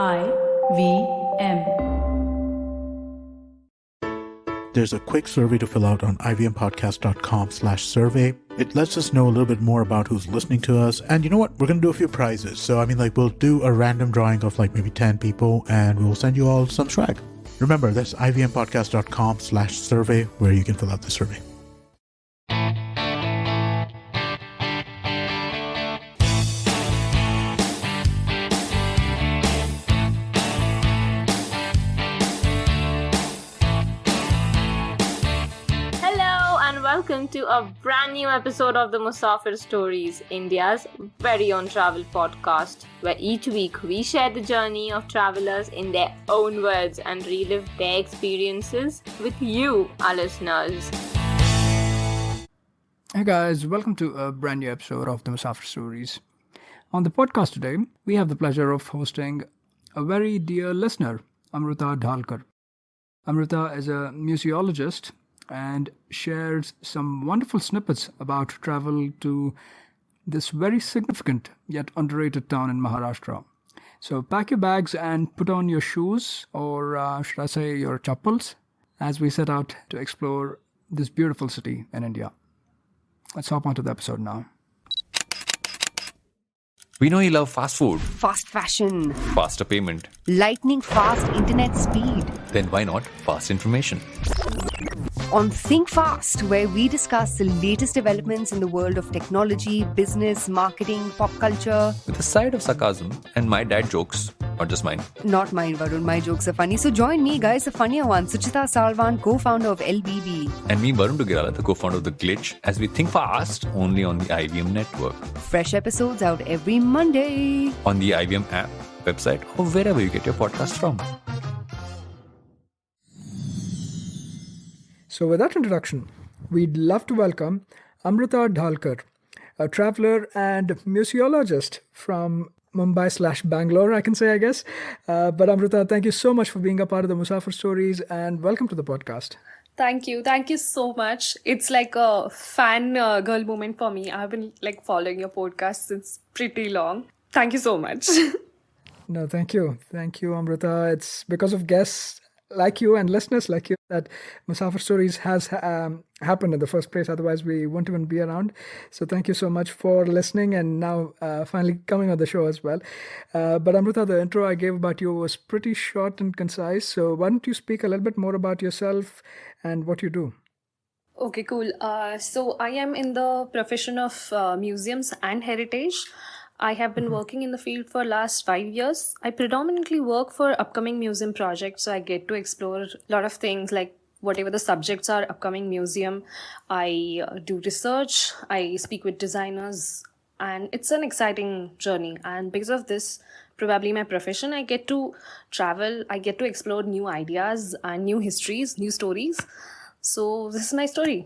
IVM. There's a quick survey to fill out on ivmpodcast.com/survey. It lets us know a little bit more about who's listening to us. And you know what? We're going to do a few prizes. So, we'll do a random drawing of maybe 10 people and we'll send you all some swag. Remember, that's ivmpodcast.com/survey where you can fill out the survey. Welcome to a brand new episode of the Musafir Stories, India's very own travel podcast, where each week we share the journey of travelers in their own words and relive their experiences with you, our listeners. Hey guys, welcome to a brand new episode of the Musafir Stories. On the podcast today, we have the pleasure of hosting a very dear listener, Amruta Dhalkar. Amruta is a museologist and shares some wonderful snippets about travel to this very significant yet underrated town in Maharashtra. So pack your bags and put on your shoes, or should I say your chappals, as we set out to explore this beautiful city in India. Let's hop onto the episode now. We know you love fast food, fast fashion, faster payment, lightning fast internet speed. Then why not fast information? On Think Fast, where we discuss the latest developments in the world of technology, business, marketing, pop culture. With a side of sarcasm and my dad jokes, not just mine. Not mine, Varun. My jokes are funny. So join me, guys, the funnier one, Suchita Salvan, co-founder of LBB. And me, Varun Dugirala, the co-founder of The Glitch, as we think fast only on the IVM network. Fresh episodes out every Monday. On the IVM app, website, or wherever you get your podcast from. So with that introduction, we'd love to welcome Amruta Dhalkar, a traveler and museologist from Mumbai/Bangalore, I can say, I guess. But Amruta, thank you so much for being a part of the Musafir Stories and welcome to the podcast. Thank you. Thank you so much. It's like a fan girl moment for me. I've been following your podcast since pretty long. Thank you so much. No, thank you. Thank you, Amruta. It's because of guests like you and listeners like you that Musafir Stories has happened in the first place. Otherwise, we wouldn't even be around. So thank you so much for listening and now finally coming on the show as well. But Amruta, the intro I gave about you was pretty short and concise. So why don't you speak a little bit more about yourself and what you do? Okay, cool. So I am in the profession of museums and heritage. I have been working in the field for last 5 years. I predominantly work for upcoming museum projects, so I get to explore a lot of things like whatever the subjects are, upcoming museum. I do research, I speak with designers, and it's an exciting journey. And because of this, probably my profession, I get to travel, I get to explore new ideas and new histories, new stories. So this is my story.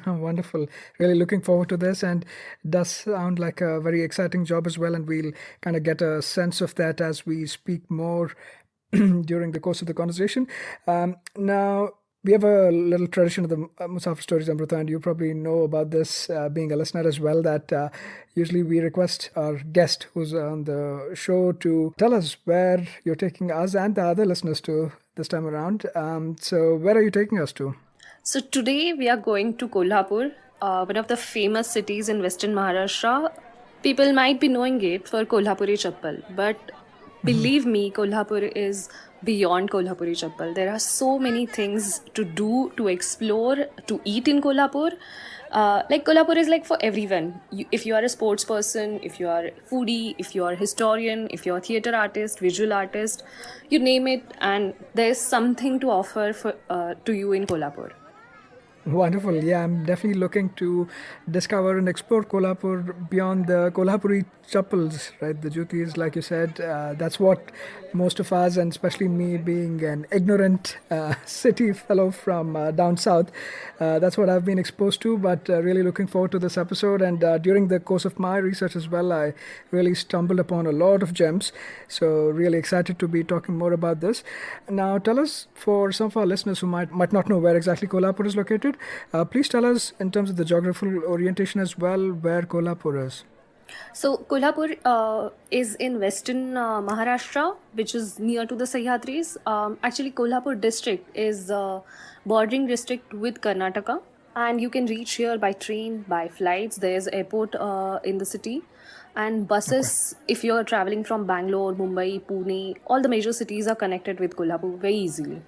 Wonderful. Really looking forward to this, and does sound like a very exciting job as well, and we'll kind of get a sense of that as we speak more during the course of the conversation. Now, we have a little tradition of the Musafir Stories, Amruta, and you probably know about this being a listener as well, that usually we request our guest who's on the show to tell us where you're taking us and the other listeners to this time around. So where are you taking us to? So today we are going to Kolhapur, one of the famous cities in Western Maharashtra. People might be knowing it for Kolhapuri chappal, but believe me, Kolhapur is beyond Kolhapuri chappal. There are so many things to do, to explore, to eat in Kolhapur. Kolhapur is for everyone. If you are a sports person, if you are a foodie, if you are a historian, if you are a theatre artist, visual artist, you name it, and there is something to offer to you in Kolhapur. Wonderful. Yeah, I'm definitely looking to discover and explore Kolhapur beyond the Kolhapuri chappals, right? The jutis, like you said, that's what most of us, and especially me being an ignorant city fellow from down south, that's what I've been exposed to, but really looking forward to this episode. And during the course of my research as well, I really stumbled upon a lot of gems. So really excited to be talking more about this. Now, tell us, for some of our listeners who might not know where exactly Kolhapur is located, please tell us in terms of the geographical orientation as well, where Kolhapur is. So Kolhapur is in western Maharashtra, which is near to the Sahyadris. Actually, Kolhapur district is bordering district with Karnataka, and you can reach here by train, by flights. There's airport in the city, and Okay. buses. If you're traveling from Bangalore, Mumbai, Pune, all the major cities are connected with Kolhapur very easily.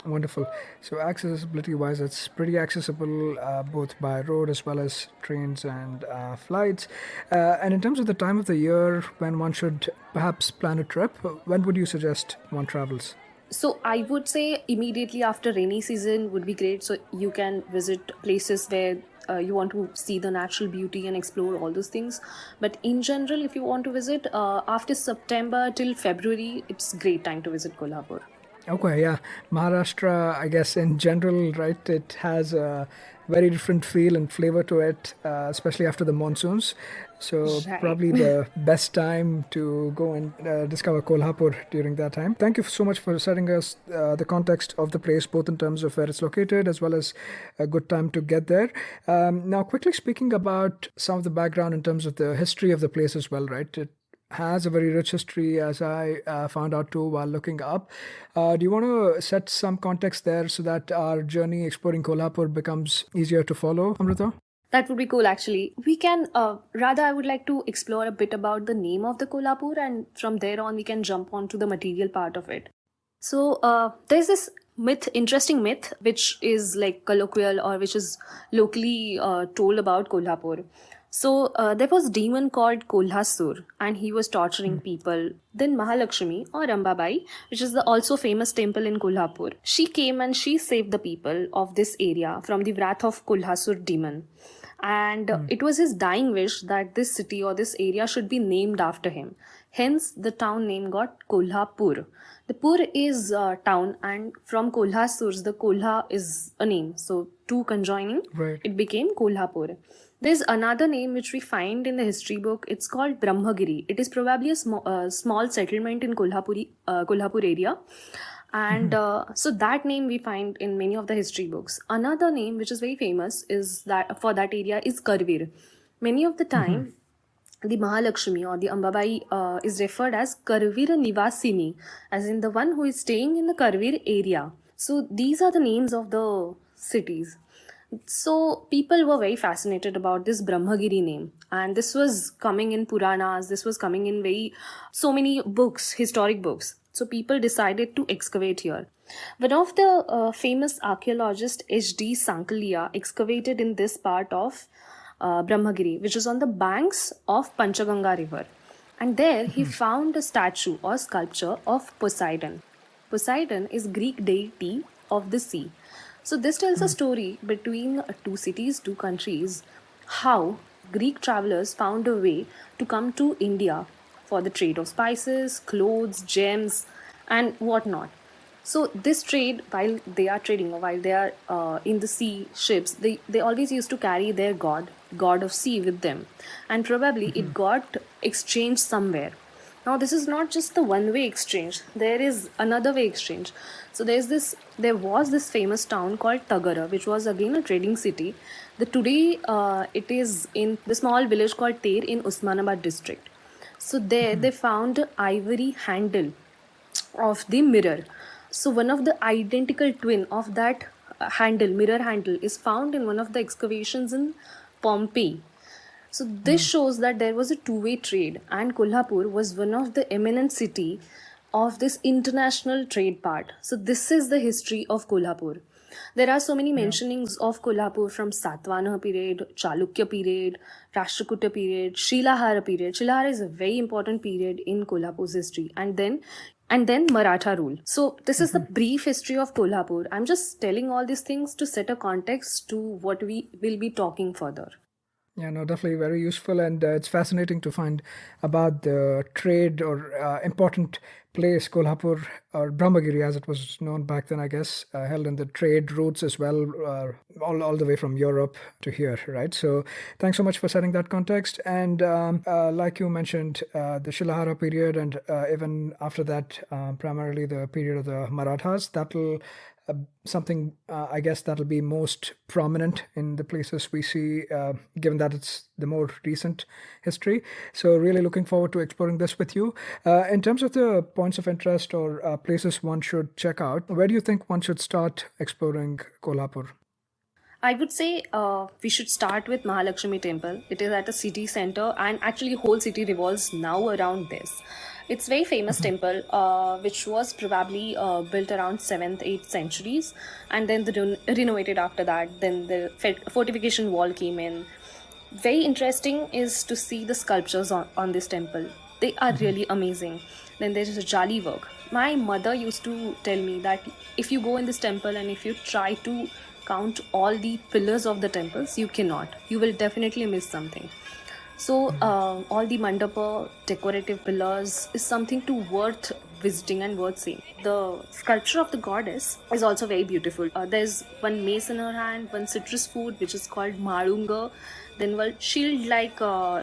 Wonderful. So, accessibility wise, it's pretty accessible both by road as well as trains and flights. And in terms of the time of the year when one should perhaps plan a trip, when would you suggest one travels? So I would say immediately after rainy season would be great. So you can visit places where you want to see the natural beauty and explore all those things. But in general, if you want to visit after September till February, it's great time to visit Kolhapur. Okay, yeah. Maharashtra, I guess in general, right, it has a very different feel and flavor to it, especially after the monsoons. So, Right. probably the best time to go and discover Kolhapur during that time. Thank you so much for setting us the context of the place, both in terms of where it's located as well as a good time to get there. Now, quickly speaking about some of the background in terms of the history of the place as well, right? It has a very rich history, as I found out too while looking up. Do you want to set some context there so that our journey exploring Kolhapur becomes easier to follow, Amrita? That would be cool actually. We can, rather, I would like to explore a bit about the name of the Kolhapur, and from there on, we can jump on to the material part of it. So, there's this interesting myth, which is like colloquial or which is locally told about Kolhapur. So, there was a demon called Kolhasur, and he was torturing people. Then Mahalakshmi or Ambabai, which is the also famous temple in Kolhapur, she came and she saved the people of this area from the wrath of Kolhasur demon. And it was his dying wish that this city or this area should be named after him. Hence, the town name got Kolhapur. The Pur is town, and from Kolhasurs, the Kolha is a name. So, two conjoining, Right. it became Kolhapur. There's another name which we find in the history book. It's called Brahmagiri. It is probably a small settlement in Kolhapur area. And so that name we find in many of the history books. Another name which is very famous is that for that area is Karvir. Many of the time, the Mahalakshmi or the Ambabai is referred as Karvir Nivasini, as in the one who is staying in the Karvir area. So these are the names of the cities. So people were very fascinated about this Brahmagiri name, and this was coming in Puranas. This was coming in so many books, historic books. So people decided to excavate here. One of the famous archaeologist H.D. Sankalia excavated in this part of Brahmagiri, which is on the banks of Panchaganga river, and there he found a statue or sculpture of Poseidon. Poseidon is Greek deity of the sea. So this tells a story between two cities, two countries, how Greek travelers found a way to come to India for the trade of spices, clothes, gems, and whatnot. So this trade, while they are trading or while they are in the sea ships, they always used to carry their god of sea with them, and probably it got exchanged somewhere. Now this is not just the one-way exchange. There is another way exchange. So there was this famous town called Tagara, which was again a trading city. Today it is in the small village called Ter in Usmanabad district. So there they found an ivory handle of the mirror. So one of the identical twin of that mirror handle, is found in one of the excavations in Pompeii. So this shows that there was a two-way trade, and Kolhapur was one of the eminent city of this international trade part. So this is the history of Kolhapur. There are so many mentionings of Kolhapur from Satvahana period, Chalukya period, Rashtrakuta period, Shilhara period. Shilhara is a very important period in Kolhapur's history, and then Maratha rule. So this is the brief history of Kolhapur. I'm just telling all these things to set a context to what we will be talking further. Yeah, no, definitely very useful, and it's fascinating to find about the trade or important place, Kolhapur, or Brahmagiri as it was known back then, I guess, held in the trade routes as well, all the way from Europe to here, right? So thanks so much for setting that context. And like you mentioned, the Shilhara period and even after that, primarily the period of the Marathas, that'll something I guess that'll be most prominent in the places we see, given that it's the more recent history. So really looking forward to exploring this with you. In terms of the points of interest or places one should check out, where do you think one should start exploring Kolhapur? I would say we should start with Mahalakshmi Temple. It is at a city center, and actually whole city revolves now around this. It's very famous temple, which was probably built around 7th, 8th centuries, and then renovated after that. Then the fortification wall came in. Very interesting is to see the sculptures on this temple. They are really amazing. Then there is a jali work. My mother used to tell me that if you go in this temple and if you try to count all the pillars of the temples, you cannot. You will definitely miss something. So all the mandapa decorative pillars is something to worth visiting and worth seeing. The sculpture of the goddess is also very beautiful. There's one mace in her hand, one citrus fruit which is called marunga, then one shield-like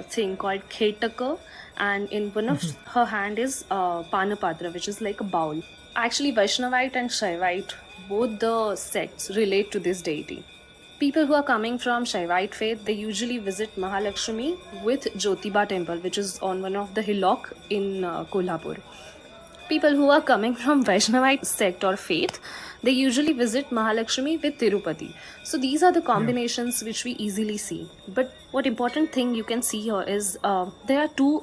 thing called khetaka, and in one of her hand is panapatra, which is like a bowl. Actually, Vaishnavite and Shaivite, both the sects relate to this deity. People who are coming from Shaivite faith, they usually visit Mahalakshmi with Jyotiba temple, which is on one of the hillock in Kolhapur. People who are coming from Vaishnavite sect or faith, they usually visit Mahalakshmi with Tirupati. So these are the combinations which we easily see. But what important thing you can see here is there are two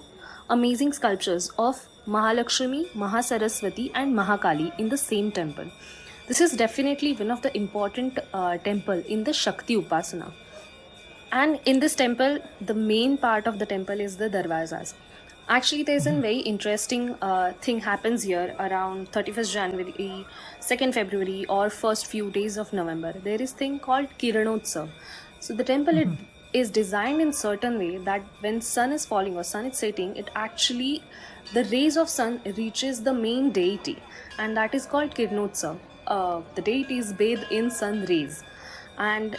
amazing sculptures of Mahalakshmi, Mahasaraswati and Mahakali in the same temple. This is definitely one of the important temple in the Shakti Upasana. And in this temple, the main part of the temple is the darwazas. Actually, there's a very interesting thing happens here around 31st January, 2nd February or first few days of November. There is thing called Kiranotsav. So the temple is designed in certain way that when sun is falling or sun is setting, it actually, the rays of sun reaches the main deity, and that is called Kiranotsav. The deity is bathed in sun rays, and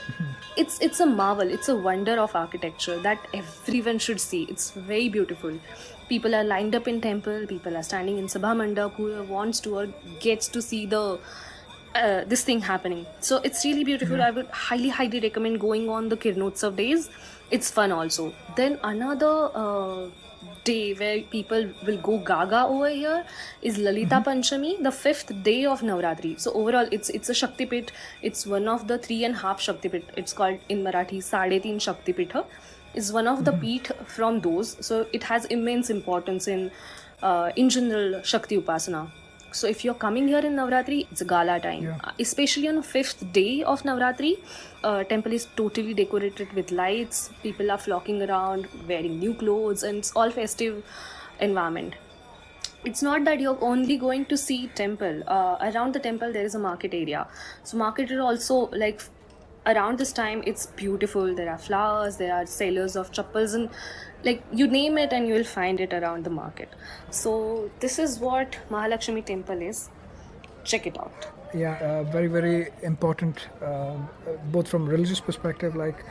it's a marvel, it's a wonder of architecture that everyone should see. It's very beautiful. People are lined up in temple, people are standing in Sabha Mandap, who wants to or gets to see the this thing happening. So it's really beautiful. I would highly recommend going on the Kirnotsav days. It's fun also. Then another day where people will go gaga over here is Lalita Panchami, the 5th day of Navratri. So overall it's a Shakti Pit. It's one of the 3.5 Shakti Pit. It's called in Marathi Sadethin Shakti Pitha. It's one of the Pith from those. So it has immense importance in general Shakti Upasana. So if you're coming here in Navratri, it's a gala time. Especially on the 5th day of Navratri, temple is totally decorated with lights. People are flocking around, wearing new clothes, and it's all festive environment. It's not that you're only going to see temple. Around the temple, there is a market area. So market is also like around this time, it's beautiful. There are flowers, there are sellers of chappals, and like you name it and you will find it around the market. So this is what Mahalakshmi temple is. Check it out. Yeah, very, very important, both from religious perspective, like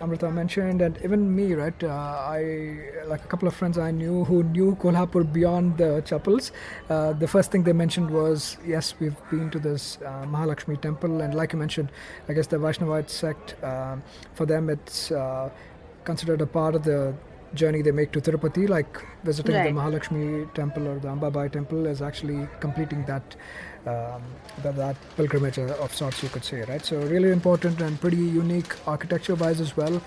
Amruta mentioned, and even me, right? I like a couple of friends I knew who knew Kolhapur beyond the chapels. The first thing they mentioned was, yes, we've been to this Mahalakshmi temple, and like you mentioned, I guess the Vaishnavite sect, for them it's considered a part of the journey they make to Tirupati, like visiting the Mahalakshmi temple or the Ambabai temple is actually completing that that pilgrimage of sorts, you could say, right? So really important and pretty unique architecture wise as well.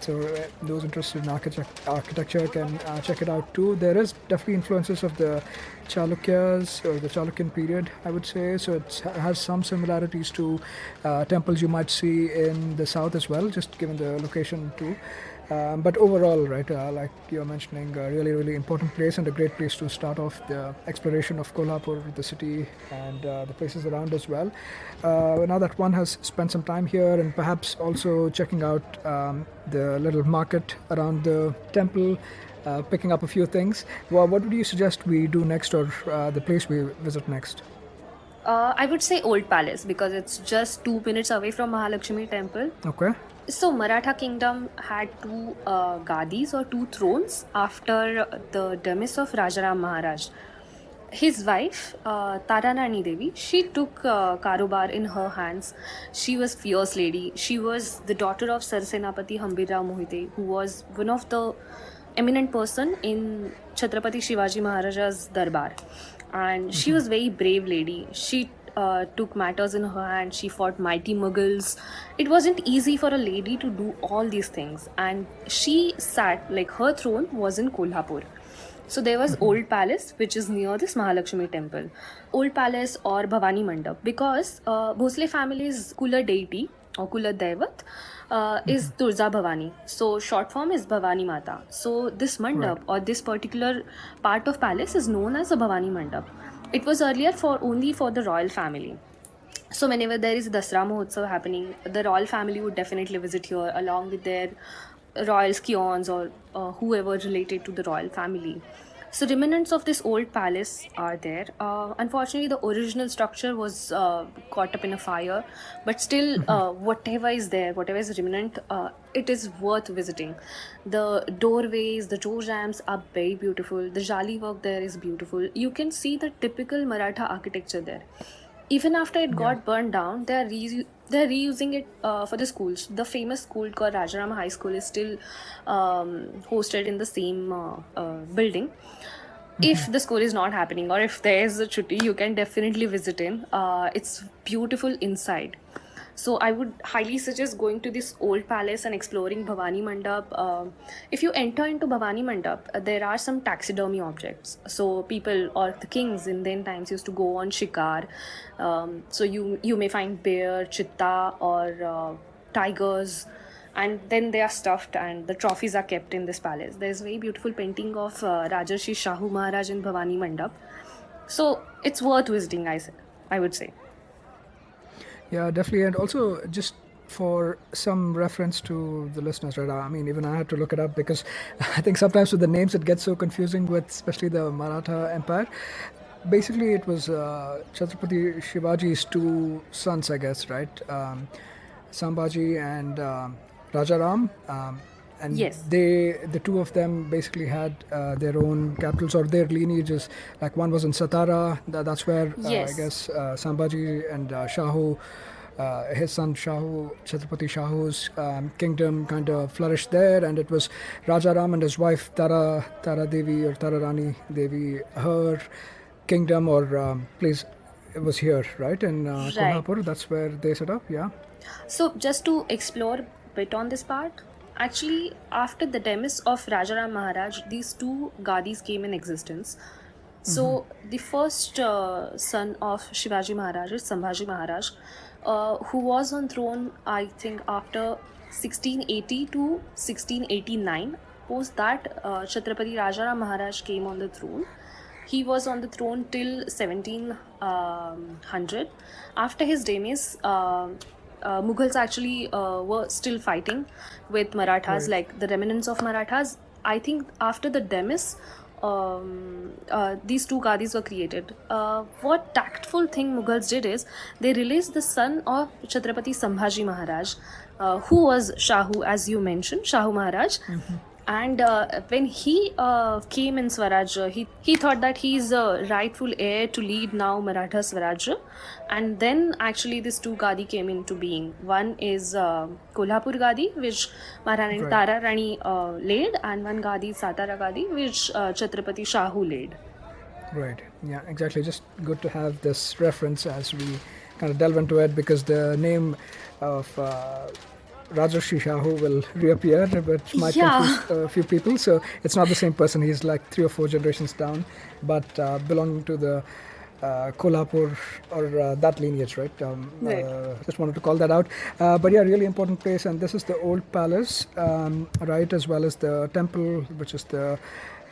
So those interested in architecture can check it out too. There is definitely influences of the Chalukyas or the Chalukyan period, I would say. So it has some similarities to temples you might see in the south as well, just given the location too. But overall, right, like you're mentioning, a really, really important place and a great place to start off the exploration of Kolhapur, the city, and the places around as well. Now that one has spent some time here and perhaps also checking out the little market around the temple, picking up a few things. Well, what would you suggest we do next, or the place we visit next? I would say Old Palace because it's just 2 minutes away from Mahalakshmi Temple. Okay. So Maratha kingdom had two gadis or two thrones after the demise of Rajaram Maharaj. His wife, Taranani Devi, she took Karobar in her hands. She was fierce lady. She was the daughter of Sarsenapati Hambirrao Mohite, who was one of the eminent person in Chhatrapati Shivaji Maharaja's darbar. And she was very brave lady. She took matters in her hand. She fought mighty Mughals. It wasn't easy for a lady to do all these things. And she sat, like her throne was in Kolhapur. So there was Old Palace, which is near this Mahalakshmi temple. Old Palace or Bhavani Mandap, because Bhosle family's Kula deity or Kula Devat is Turja Bhavani. So short form is Bhavani Mata. So this mandap or this particular part of palace is known as a Bhavani Mandap. It was earlier only for the royal family. So whenever there is Dasra Mahotsav happening, the royal family would definitely visit here along with their royal scions or whoever related to the royal family. So remnants of this old palace are there. Unfortunately, the original structure was caught up in a fire, but still, whatever is there, whatever is remnant, it is worth visiting. The doorways, the door jambs are very beautiful. The jali work there is beautiful. You can see the typical Maratha architecture there. Even after it got burned down, they're reusing it for the schools. The famous school called Rajaram High School is still hosted in the same building. If the school is not happening or if there is a chutti, you can definitely visit in. It's beautiful inside. So I would highly suggest going to this old palace and exploring Bhavani Mandap. If you enter into Bhavani Mandap, there are some taxidermy objects. So people or the kings in then times used to go on shikar. So you may find bear, chitta or tigers. And then they are stuffed and the trophies are kept in this palace. There's a very beautiful painting of Rajarshi Shahu Maharaj in Bhavani Mandap. So it's worth visiting, I would say. Yeah, definitely. And also, just for some reference to the listeners, right? I mean, even I had to look it up because I think sometimes with the names it gets so confusing with especially the Maratha Empire. Basically, it was Chhatrapati Shivaji's two sons, I guess, right? Sambhaji and Rajaram. And the two of them basically had their own capitals or their lineages. Like one was in Satara, that's where I guess Sambhaji and Shahu, his son Shahu, Chhatrapati Shahu's kingdom kind of flourished there. And it was Rajaram and his wife Tara Devi or Tara Rani Devi, her kingdom or place, it was here, right? In Kolhapur, that's where they set up, yeah. So just to explore a bit on this part, actually, after the demise of Rajaram Maharaj, these two gadis came in existence. So the first son of Shivaji Maharaj is Sambhaji Maharaj, who was on throne, I think, after 1680 to 1689. Post that, Chhatrapati Rajaram Maharaj came on the throne. He was on the throne till 1700. After his demise, Mughals actually were still fighting with Marathas, like the remnants of Marathas. I think after the demise, these two gadis were created. What tactful thing Mughals did is they released the son of Chhatrapati Sambhaji Maharaj, who was Shahu, as you mentioned, Shahu Maharaj. And when he came in Swaraj, he thought that he's a rightful heir to lead now Maratha Swaraj. And then actually these two Gadi came into being. One is Kolhapur Gadi, which Maharani Tara Rani laid, and one Gadi, Satara Gadi, which Chhatrapati Shahu laid. Right, yeah, exactly. Just good to have this reference as we kind of delve into it, because the name of Rajarshi Shahu will reappear, but might confuse a few people. So it's not the same person. He's like 3 or 4 generations down, but belonging to the Kolhapur or that lineage, right? Just wanted to call that out. But yeah, really important place. And this is the old palace, right? As well as the temple, which is the,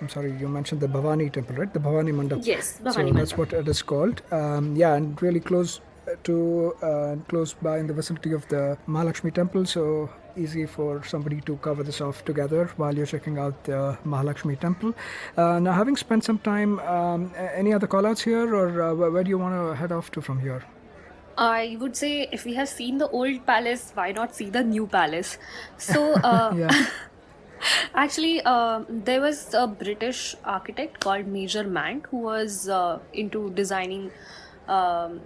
I'm sorry, you mentioned the Bhavani temple, right? The Bhavani Mandap. Yes, Bhavani So Mandap. that's what it is called. Yeah, and really close close by in the vicinity of the Mahalakshmi Temple, so easy for somebody to cover this off together while you're checking out the Mahalakshmi Temple. Now, having spent some time, any other callouts here, or where do you want to head off to from here? I would say if we have seen the old palace, why not see the new palace? So, Yeah. actually, there was a British architect called Major Mant who was into designing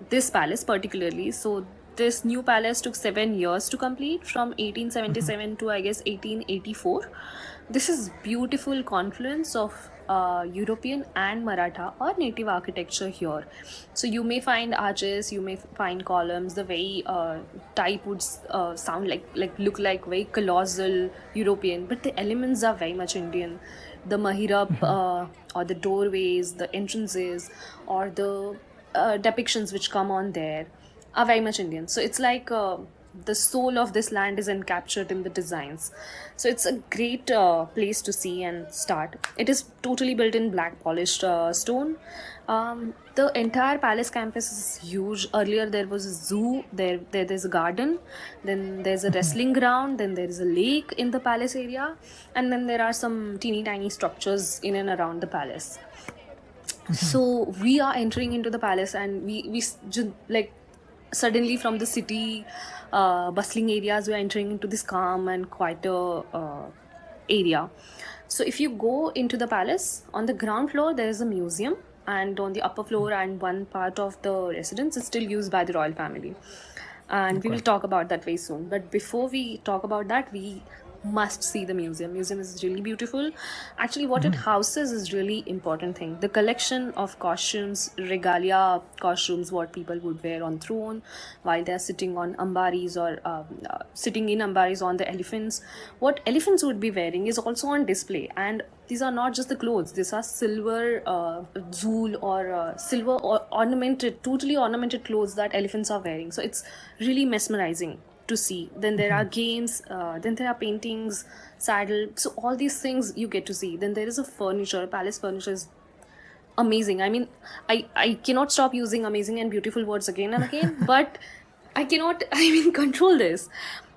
this palace particularly. So, this new palace took 7 years to complete from 1877 to I guess 1884. This is beautiful confluence of European and Maratha or native architecture here. So you may find arches, you may find columns. The way type would sound like look like very colossal European, but the elements are very much Indian. The mahirab or the doorways, the entrances, or the depictions which come on there are very much Indian. So it's like the soul of this land is encaptured in the designs. So it's a great place to see and start. It is totally built in black polished stone. The entire palace campus is huge. Earlier there was a zoo, there's a garden, then there's a wrestling ground, then there is a lake in the palace area, and then there are some teeny tiny structures in and around the palace. So we are entering into the palace, and we like suddenly from the city bustling areas we are entering into this calm and quieter area. So if you go into the palace, on the ground floor there is a museum, and on the upper floor and one part of the residence is still used by the royal family, and we will talk about that very soon. But before we talk about that, we must see the museum is really beautiful. Actually, what it houses is really important thing. The collection of costumes, regalia costumes, what people would wear on throne while they're sitting on ambaris or sitting in ambaris on the elephants. What elephants would be wearing is also on display, and these are not just the clothes. These are silver zool or silver or ornamented, totally ornamented clothes that elephants are wearing. So it's really mesmerizing to see. Then there are games, then there are paintings, saddle. So all these things you get to see. Then there is a furniture. Palace furniture is amazing. I mean, I cannot stop using amazing and beautiful words again and again, but I cannot, control this.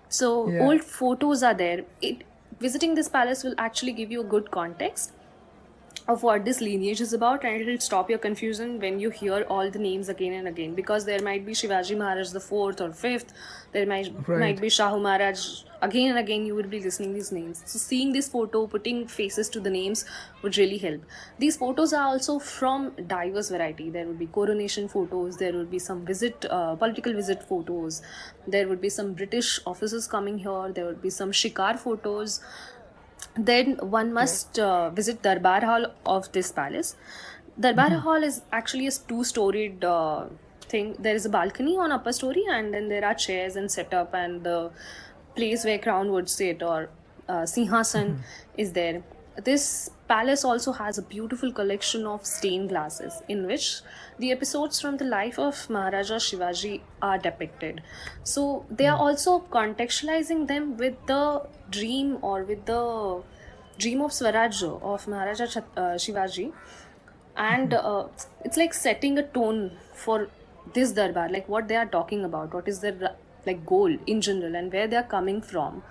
So Yeah. old photos are there. Visiting this palace will actually give you a good context of what this lineage is about, and it will stop your confusion when you hear all the names again and again, because there might be Shivaji Maharaj the 4th or 5th, there might be Shahu Maharaj. Again and again you would be listening these names. So seeing this photo, putting faces to the names would really help. These photos are also from diverse variety. There would be coronation photos, there would be some political visit photos, there would be some British officers coming here, there would be some shikar photos. Then one must visit Darbar Hall of this palace. Darbar Hall is actually a two-storied thing. There is a balcony on upper story, and then there are chairs and setup, and the place where crown would sit or Singhasan is there. This palace also has a beautiful collection of stained glasses in which the episodes from the life of Maharaja Shivaji are depicted. So they are also contextualizing them with the dream or with the dream of Swaraj of Maharaja Shivaji, and it's like setting a tone for this darbar, like what they are talking about, what is their like goal in general, and where they are coming from.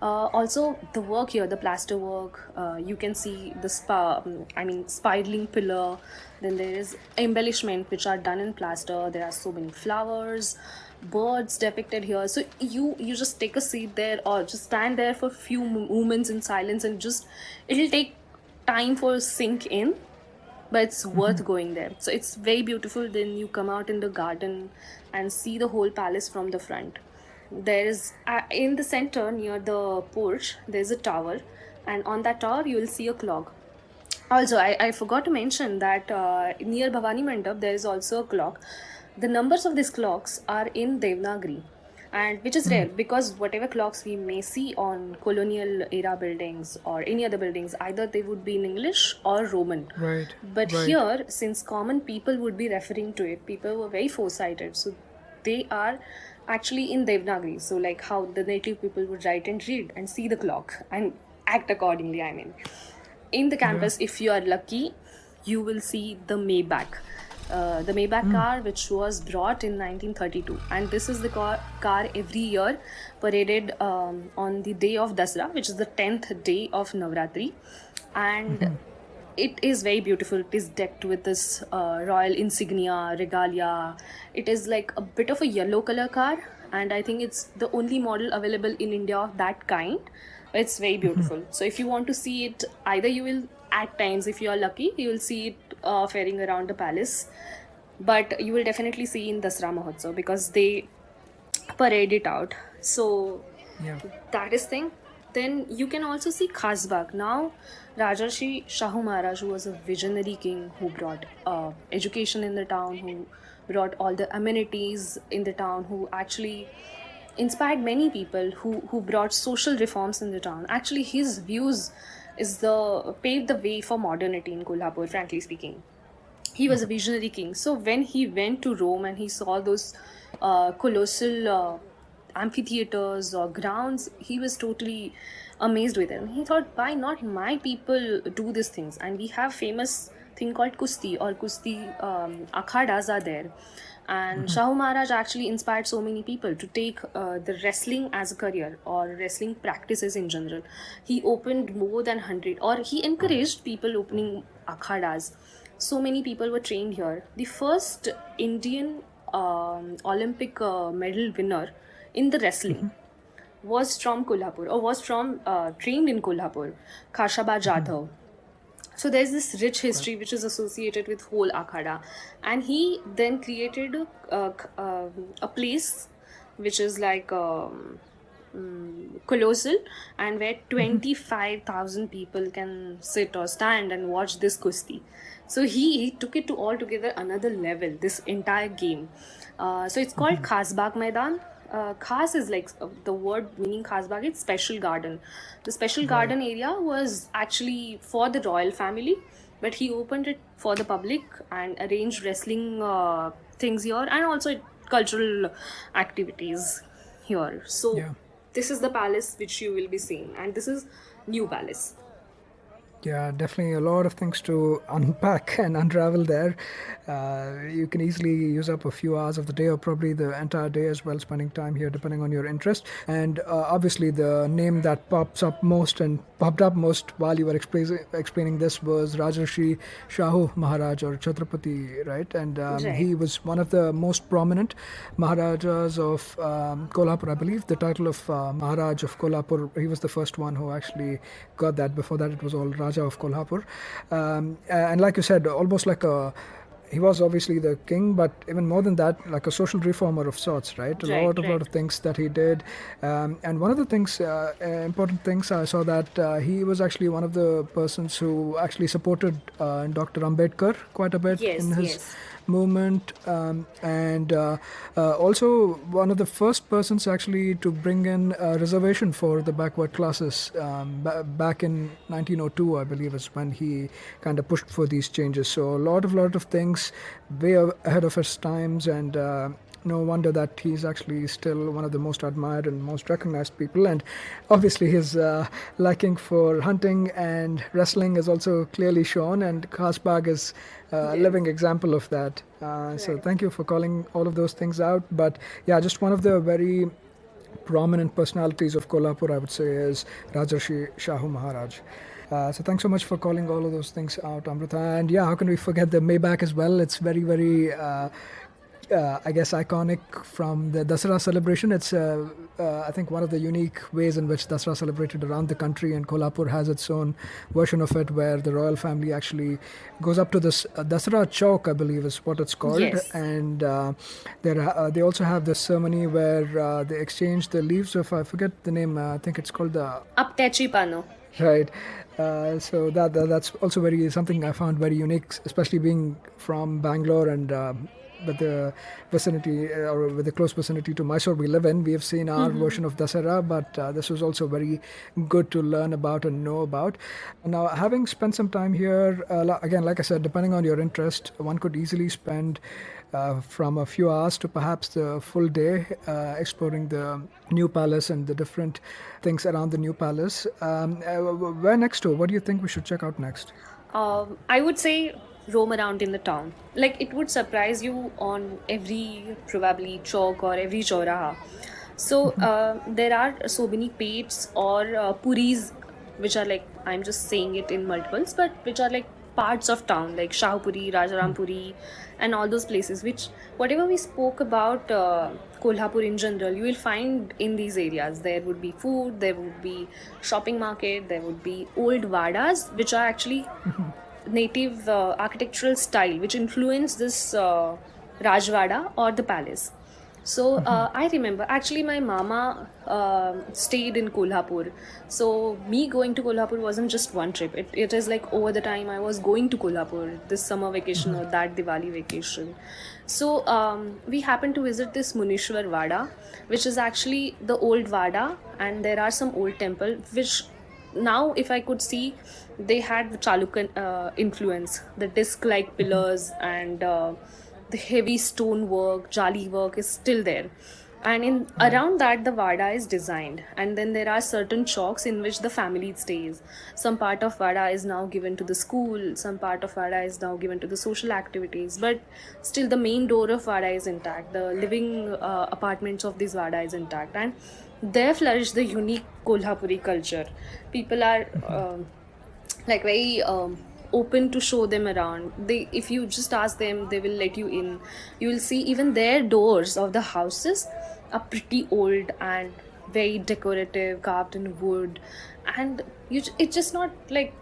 Also the work here, the plaster work, you can see the spiraling pillar. Then there is embellishment which are done in plaster. There are so many flowers, birds depicted here. So you just take a seat there or just stand there for few moments in silence, and just it'll take time for sink in, but it's worth going there. So it's very beautiful. Then you come out in the garden and see the whole palace from the front. There is in the center near the porch there's a tower, and on that tower you will see a clock. Also, I forgot to mention that near Bhavani Mandap there is also a clock. The numbers of these clocks are in Devanagari, and which is rare, because whatever clocks we may see on colonial era buildings or any other buildings, either they would be in English or Roman. Right. But right. here, since common people would be referring to it, people were very foresighted, so they are actually in Devanagari. So like how the native people would write and read and see the clock and act accordingly. In the campus, if you are lucky, you will see the Maybach. the Maybach car, which was brought in 1932. And this is the car every year paraded on the day of Dasra, which is the 10th day of Navratri. And it is very beautiful. It is decked with this royal insignia, regalia. It is like a bit of a yellow color car, and I think it's the only model available in India of that kind. It's very beautiful. So if you want to see it, either you will, at times, if you are lucky, you will see it ferrying around the palace, but you will definitely see in Dasra Mahotsav because they parade it out. So that is thing. Then you can also see Khasbagh. Now, Rajarshi Shahu Maharaj, who was a visionary king who brought education in the town, who brought all the amenities in the town, who actually inspired many people, who brought social reforms in the town. Actually, his views paved the way for modernity in Kolhapur, frankly speaking. He was a visionary king. So when he went to Rome and he saw those colossal amphitheaters or grounds, he was totally amazed with it. And he thought, why not my people do these things? And we have famous thing called Kusti or Kusti akhadas are there. And Shahu Maharaj actually inspired so many people to take the wrestling as a career or wrestling practices in general. He opened more than 100, or he encouraged people opening akhadas. So many people were trained here. The first Indian Olympic medal winner in the wrestling was from Kolhapur, or was from trained in Kolhapur, Khashaba Jadhav. So there's this rich history which is associated with whole akhada, and he then created a place which is like colossal, and where 25,000 people can sit or stand and watch this kusti. So he took it to altogether another level, this entire game. So it's called Khasbagh Maidan. Khas is like the word meaning Khasbagh, it's special garden. The special garden area was actually for the royal family, but he opened it for the public and arranged wrestling things here, and also cultural activities here. So this is the palace which you will be seeing, and this is new palace. Yeah, definitely a lot of things to unpack and unravel there. You can easily use up a few hours of the day, or probably the entire day as well, spending time here depending on your interest. And obviously the name that popped up most while you were explaining this was Rajarshi Shahu Maharaj, or Chhatrapati, right? And he was one of the most prominent Maharajas of Kolhapur, I believe. The title of Maharaj of Kolhapur, he was the first one who actually got that. Before that, it was all Raja of Kolhapur. And like you said, almost like he was obviously the king, but even more than that, like a social reformer of sorts, right? A lot of things that he did. And one of the things, important things, I saw that he was actually one of the persons who actually supported Dr. Ambedkar quite a bit in his movement, and also one of the first persons actually to bring in a reservation for the backward classes back in 1902, I believe, is when he kind of pushed for these changes. So a lot of things way ahead of his times, and no wonder that he's actually still one of the most admired and most recognized people. And obviously his liking for hunting and wrestling is also clearly shown, and Khasbagh is a living example of that. So thank you for calling all of those things out. But yeah, just one of the very prominent personalities of Kolhapur, I would say, is Rajarshi Shahu Maharaj. So thanks so much for calling all of those things out, Amruta. And yeah, how can we forget the Maybach as well? It's very, very I guess iconic from the Dasara celebration. It's I think one of the unique ways in which Dasara celebrated around the country, and Kolhapur has its own version of it, where the royal family actually goes up to this Dasara Chowk, I believe is what it's called. And they also have this ceremony where they exchange the leaves of, I forget the name, I think it's called the Aptechi Pano. Right. So that's also something I found very unique, especially being from Bangalore and with the vicinity, or with the close vicinity to Mysore we live in. We have seen our version of Dasara, but this was also very good to learn about and know about. Now, having spent some time here, again, like I said, depending on your interest, one could easily spend from a few hours to perhaps the full day exploring the new palace and the different things around the new palace. Where next to? What do you think we should check out next? I would say roam around in the town. Like it would surprise you on every probably chowk or every choraha. So there are so many pates or puris, which are like, I'm just saying it in multiples, but which are like parts of town, like Shahpuri, Rajarampuri, and all those places. Which whatever we spoke about Kolhapur in general, you will find in these areas. There would be food, there would be shopping market, there would be old vadas, which are actually native architectural style which influenced this Rajvada or the palace. So I remember actually my mama stayed in Kolhapur. So me going to Kolhapur wasn't just one trip. It is like over the time I was going to Kolhapur this summer vacation or that Diwali vacation. So we happened to visit this Munishwar Vada, which is actually the old Vada, and there are some old temple which now if I could see, they had the Chalukyan influence, the disc like pillars and the heavy stone work, jali work is still there. And in around that the vada is designed, and then there are certain chalks in which the family stays. Some part of vada is now given to the school, some part of vada is now given to the social activities, but still the main door of vada is intact, the living apartments of this vada is intact, and there flourished the unique Kolhapuri culture. People are like very open to show them around. They, if you just ask them, they will let you in. You will see even their doors of the houses are pretty old and very decorative, carved in wood, and it's just not like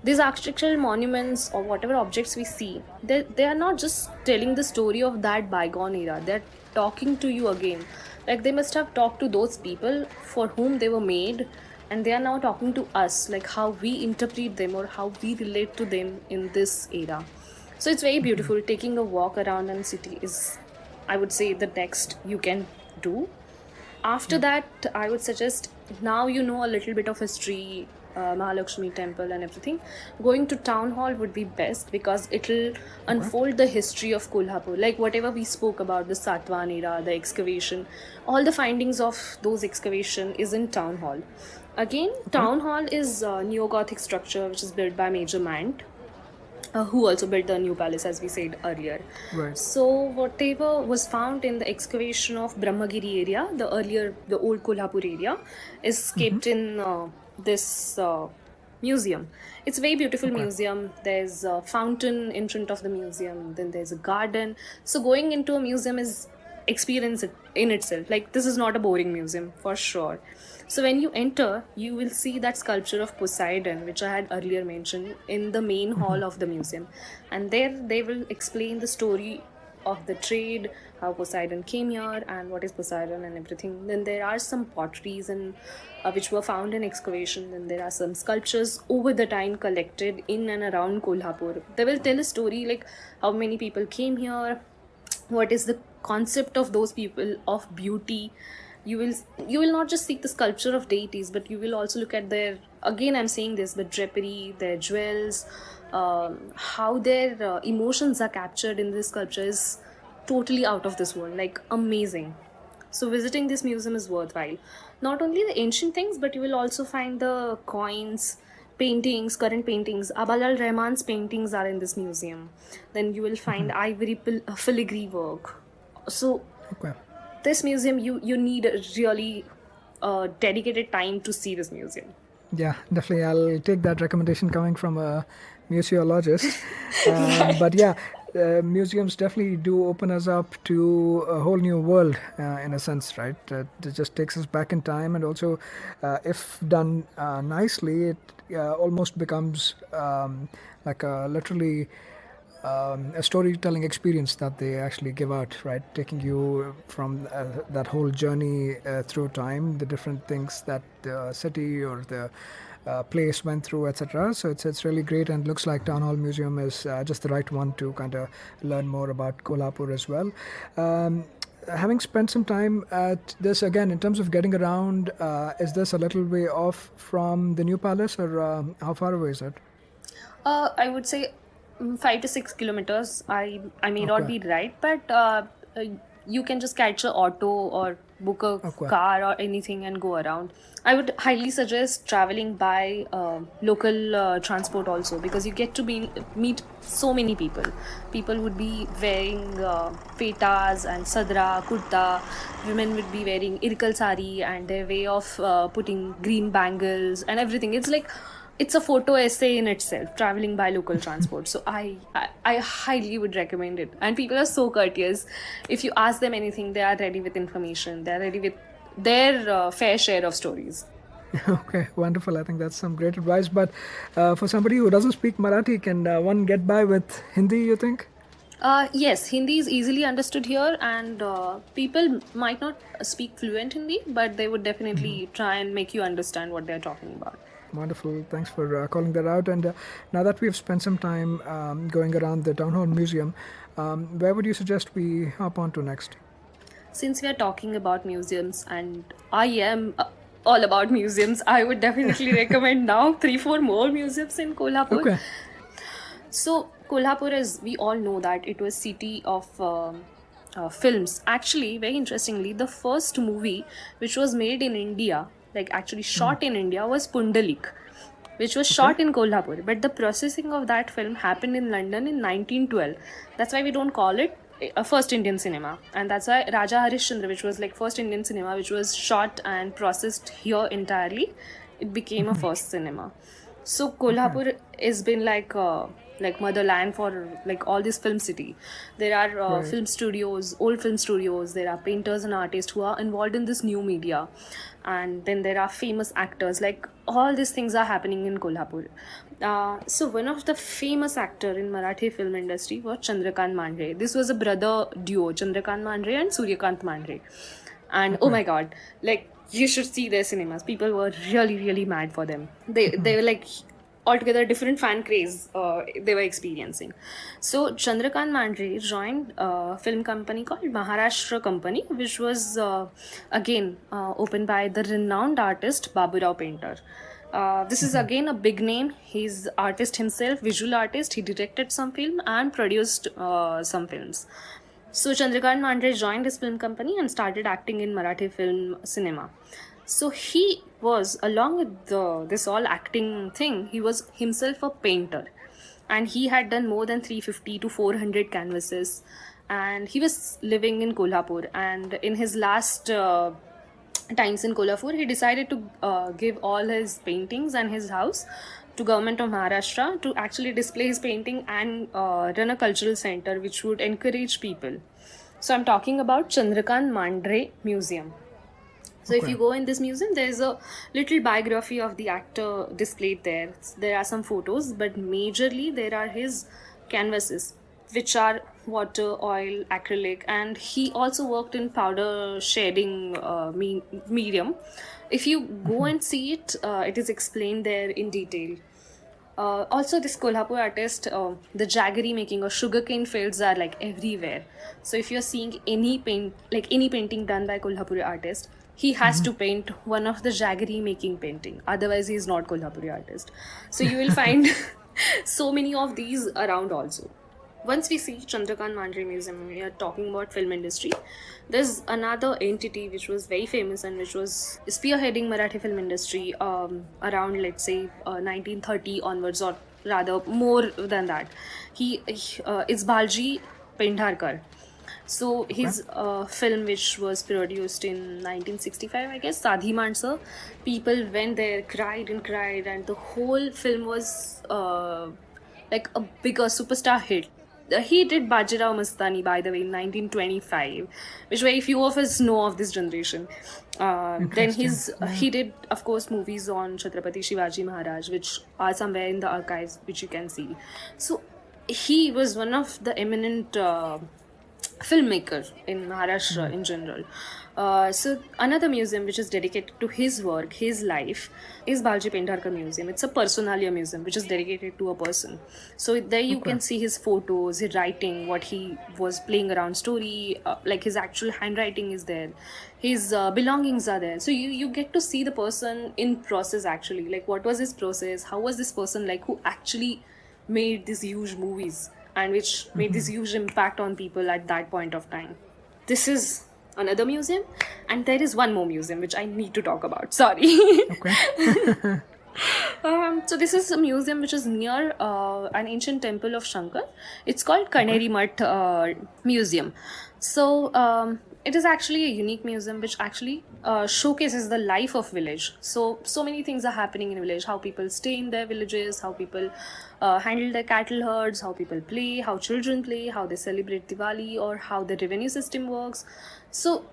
these architectural monuments or whatever objects we see. They are not just telling the story of that bygone era. They're talking to you again. Like they must have talked to those people for whom they were made, and they are now talking to us, like how we interpret them or how we relate to them in this era. So it's very beautiful. Taking a walk around in city is, I would say, the next you can do. After that, I would suggest, now you know a little bit of history, Mahalakshmi temple and everything, going to town hall would be best because it'll unfold the history of Kolhapur. Like whatever we spoke about, the Satvahan era, the excavation, all the findings of those excavation is in town hall. Again, town hall is a neo-Gothic structure which is built by Major Mant, who also built the new palace, as we said earlier. Right. So whatever was found in the excavation of Brahmagiri area, the old Kolhapur area, is kept in this museum. It's a very beautiful museum. There's a fountain in front of the museum, then there's a garden. So going into a museum is experience in itself. Like this is not a boring museum for sure. So when you enter, you will see that sculpture of Poseidon, which I had earlier mentioned, in the main hall of the museum. And there they will explain the story of the trade, how Poseidon came here and what is Poseidon and everything. Then there are some potteries and which were found in excavation. Then there are some sculptures over the time collected in and around Kolhapur. They will tell a story like how many people came here, what is the concept of those people of beauty. You will not just seek the sculpture of deities, but you will also look at their, again I'm saying this, but drapery, their jewels, how their emotions are captured in this sculpture is totally out of this world, like amazing. So visiting this museum is worthwhile. Not only the ancient things, but you will also find the coins, paintings, current paintings. Abalal Rahman's paintings are in this museum. Then you will find ivory filigree work. So this museum, you need a really dedicated time to see this museum. Yeah, definitely. I'll take that recommendation coming from a museologist. But yeah, museums definitely do open us up to a whole new world in a sense, right? It just takes us back in time, and also if done nicely, it almost becomes like a literally a storytelling experience that they actually give out, right? Taking you from that whole journey through time, the different things that the city or the place went through, etc. So it's really great, and looks like Town Hall Museum is just the right one to kind of learn more about Kolhapur as well. Having spent some time at this, again, in terms of getting around, is this a little way off from the new palace, or how far away is it? I would say 5 to 6 kilometers. I may not be right, but you can just catch an auto or book a Okay. car or anything and go around. I would highly suggest traveling by local transport also, because you get to meet so many people. People would be wearing petas and sadra, kurta. Women would be wearing irkal sari and their way of putting green bangles and everything. It's a photo essay in itself, traveling by local transport. So I highly would recommend it. And people are so courteous. If you ask them anything, they are ready with information. They are ready with their fair share of stories. Okay, wonderful. I think that's some great advice. But for somebody who doesn't speak Marathi, can one get by with Hindi, you think? Yes, Hindi is easily understood here, and people might not speak fluent Hindi, but they would definitely try and make you understand what they're talking about. Wonderful. Thanks for calling that out. And now that we've spent some time going around the Town Hall Museum, where would you suggest we hop on to next? Since we are talking about museums, and I am all about museums, I would definitely recommend now 3-4 more museums in Kolhapur. Okay. So Kolhapur, as we all know, that it was city of films. Actually, very interestingly, the first movie which was made in India, like actually shot in India, was Pundalik, which was shot in Kolhapur. But the processing of that film happened in London in 1912. That's why we don't call it a first Indian cinema. And that's why Raja Harishchandra, which was like first Indian cinema, which was shot and processed here entirely, it became a first cinema. So Kolhapur has been like motherland for like all this film city. There are film studios, old film studios. There are painters and artists who are involved in this new media, and then there are famous actors. Like all these things are happening in Kolhapur. So one of the famous actor in Marathi film industry was Chandrakhan Mandray. This was a brother duo, Chandrakhan Mandray and Suryakant Mandray. And oh my god, like you should see their cinemas. People were really mad for them. They were like altogether different fan craze they were experiencing. So Chandrakant Mandray joined a film company called Maharashtra Company, which was again opened by the renowned artist Baburao Painter. This is again a big name. He's artist himself, visual artist. He directed some film and produced some films. So Chandrakant Mandray joined his film company and started acting in Marathi film cinema. So he was, along with this all acting thing, he was himself a painter. And he had done more than 350 to 400 canvases. And he was living in Kolhapur. And in his last times in Kolhapur, he decided to give all his paintings and his house to government of Maharashtra to actually display his painting and run a cultural center which would encourage people. So I'm talking about Chandrakant Mandray Museum. So if you go in this museum, there is a little biography of the actor displayed there. There are some photos, but majorly there are his canvases, which are water, oil, acrylic, and he also worked in powder shading medium. If you go and see it, it is explained there in detail. Also, this Kolhapur artist, the jaggery making or sugarcane fields are like everywhere. So if you're seeing any painting done by Kolhapuri artist, he has to paint one of the jaggery making painting. Otherwise, he is not Kolhapuri artist. So you will find so many of these around also. Once we see Chandrakant Mandray Museum, we are talking about film industry. There's another entity which was very famous and which was spearheading Marathi film industry around, let's say, 1930 onwards, or rather more than that. It's Balje Pindarka. So his film, which was produced in 1965, I guess, Sadhi Mansa, people went there, cried, and the whole film was like a bigger superstar hit. He did Bajirao Mastani, by the way, in 1925, which very few of us know of this generation. Then he did, of course, movies on Chhatrapati Shivaji Maharaj, which are somewhere in the archives, which you can see. So he was one of the eminent filmmaker in Maharashtra in general. So another museum which is dedicated to his work, his life, is Balje Pindarka Museum. It's a personalia museum which is dedicated to a person. So there you can see his photos, his writing, what he was playing around story, like his actual handwriting is there. His belongings are there. So you get to see the person in process actually. Like what was his process? How was this person like who actually made these huge movies and which made this huge impact on people at that point of time. This is another museum, and there is one more museum which I need to talk about. Sorry. Okay. So this is a museum which is near an ancient temple of Shankar. It's called Kaneri Mutt Museum. So it is actually a unique museum which actually showcases the life of village. So many things are happening in village. How people stay in their villages, how people handle their cattle herds, how people play, how children play, how they celebrate Diwali, or how the revenue system works. So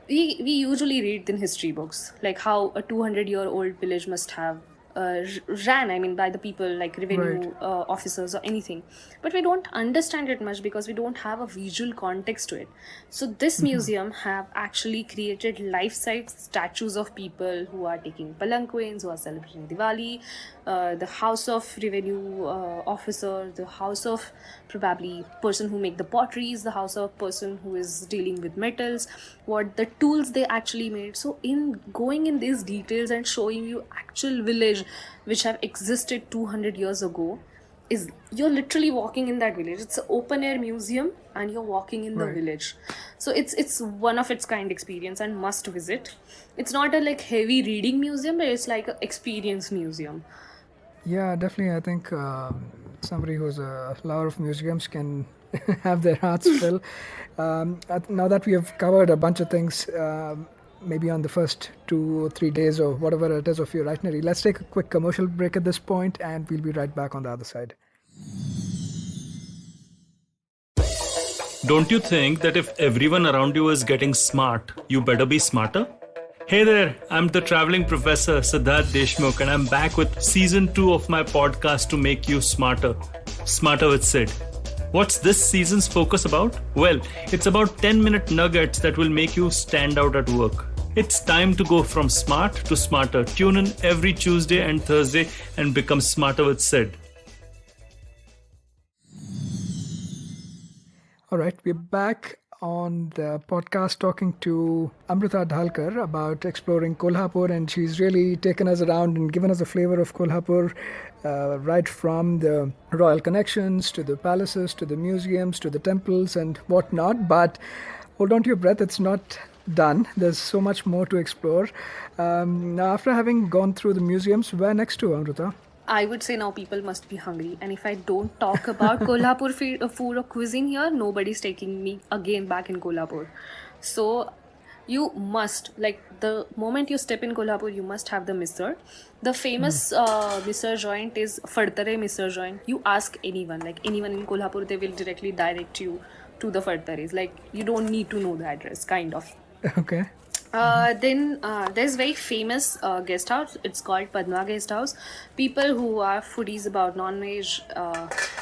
we usually read in history books like how a 200-year-old village must have ran, I mean, by the people like revenue officers or anything, but we don't understand it much because we don't have a visual context to it. So this museum have actually created life-size statues of people who are taking palanquins, who are celebrating Diwali, the house of revenue officer, the house of probably person who make the potteries, the house of person who is dealing with metals, what the tools they actually made. So in going in these details and showing you actual village which have existed 200 years ago, is you're literally walking in that village. It's an open air museum and you're walking in the village. So it's one of its kind experience and must visit. It's not a like heavy reading museum, but it's like an experience museum. Yeah, definitely. I think somebody who's a lover of museums can have their hearts fill. Now that we have covered a bunch of things, maybe on the first 2 or 3 days or whatever it is of your itinerary, let's take a quick commercial break at this point and we'll be right back on the other side. Don't you think that if everyone around you is getting smart, you better be smarter? Hey there, I'm the traveling professor Siddharth Deshmukh and I'm back with season 2 of my podcast to make you smarter. Smarter with Sid. What's this season's focus about? Well, it's about 10-minute nuggets that will make you stand out at work. It's time to go from smart to smarter. Tune in every Tuesday and Thursday and become smarter with Sid. All right, we're back on the podcast talking to Amruta Dhalkar about exploring Kolhapur, and she's really taken us around and given us a flavor of Kolhapur, right from the royal connections to the palaces to the museums to the temples and whatnot. But hold on to your breath, it's not done. There's so much more to explore. Now, after having gone through the museums, where next to, Amruta? I would say now people must be hungry, and if I don't talk about Kolhapur food or cuisine here, nobody's taking me again back in Kolhapur. So you must, like, the moment you step in Kolhapur, you must have the misal. The famous misal joint is Fadtare misal joint. You ask anyone, like anyone in Kolhapur, they will directly direct you to the Fadtares. Like, you don't need to know the address, kind of. Okay. Then there's very famous guest house. It's called Padma guest house. People who are foodies about non-veg,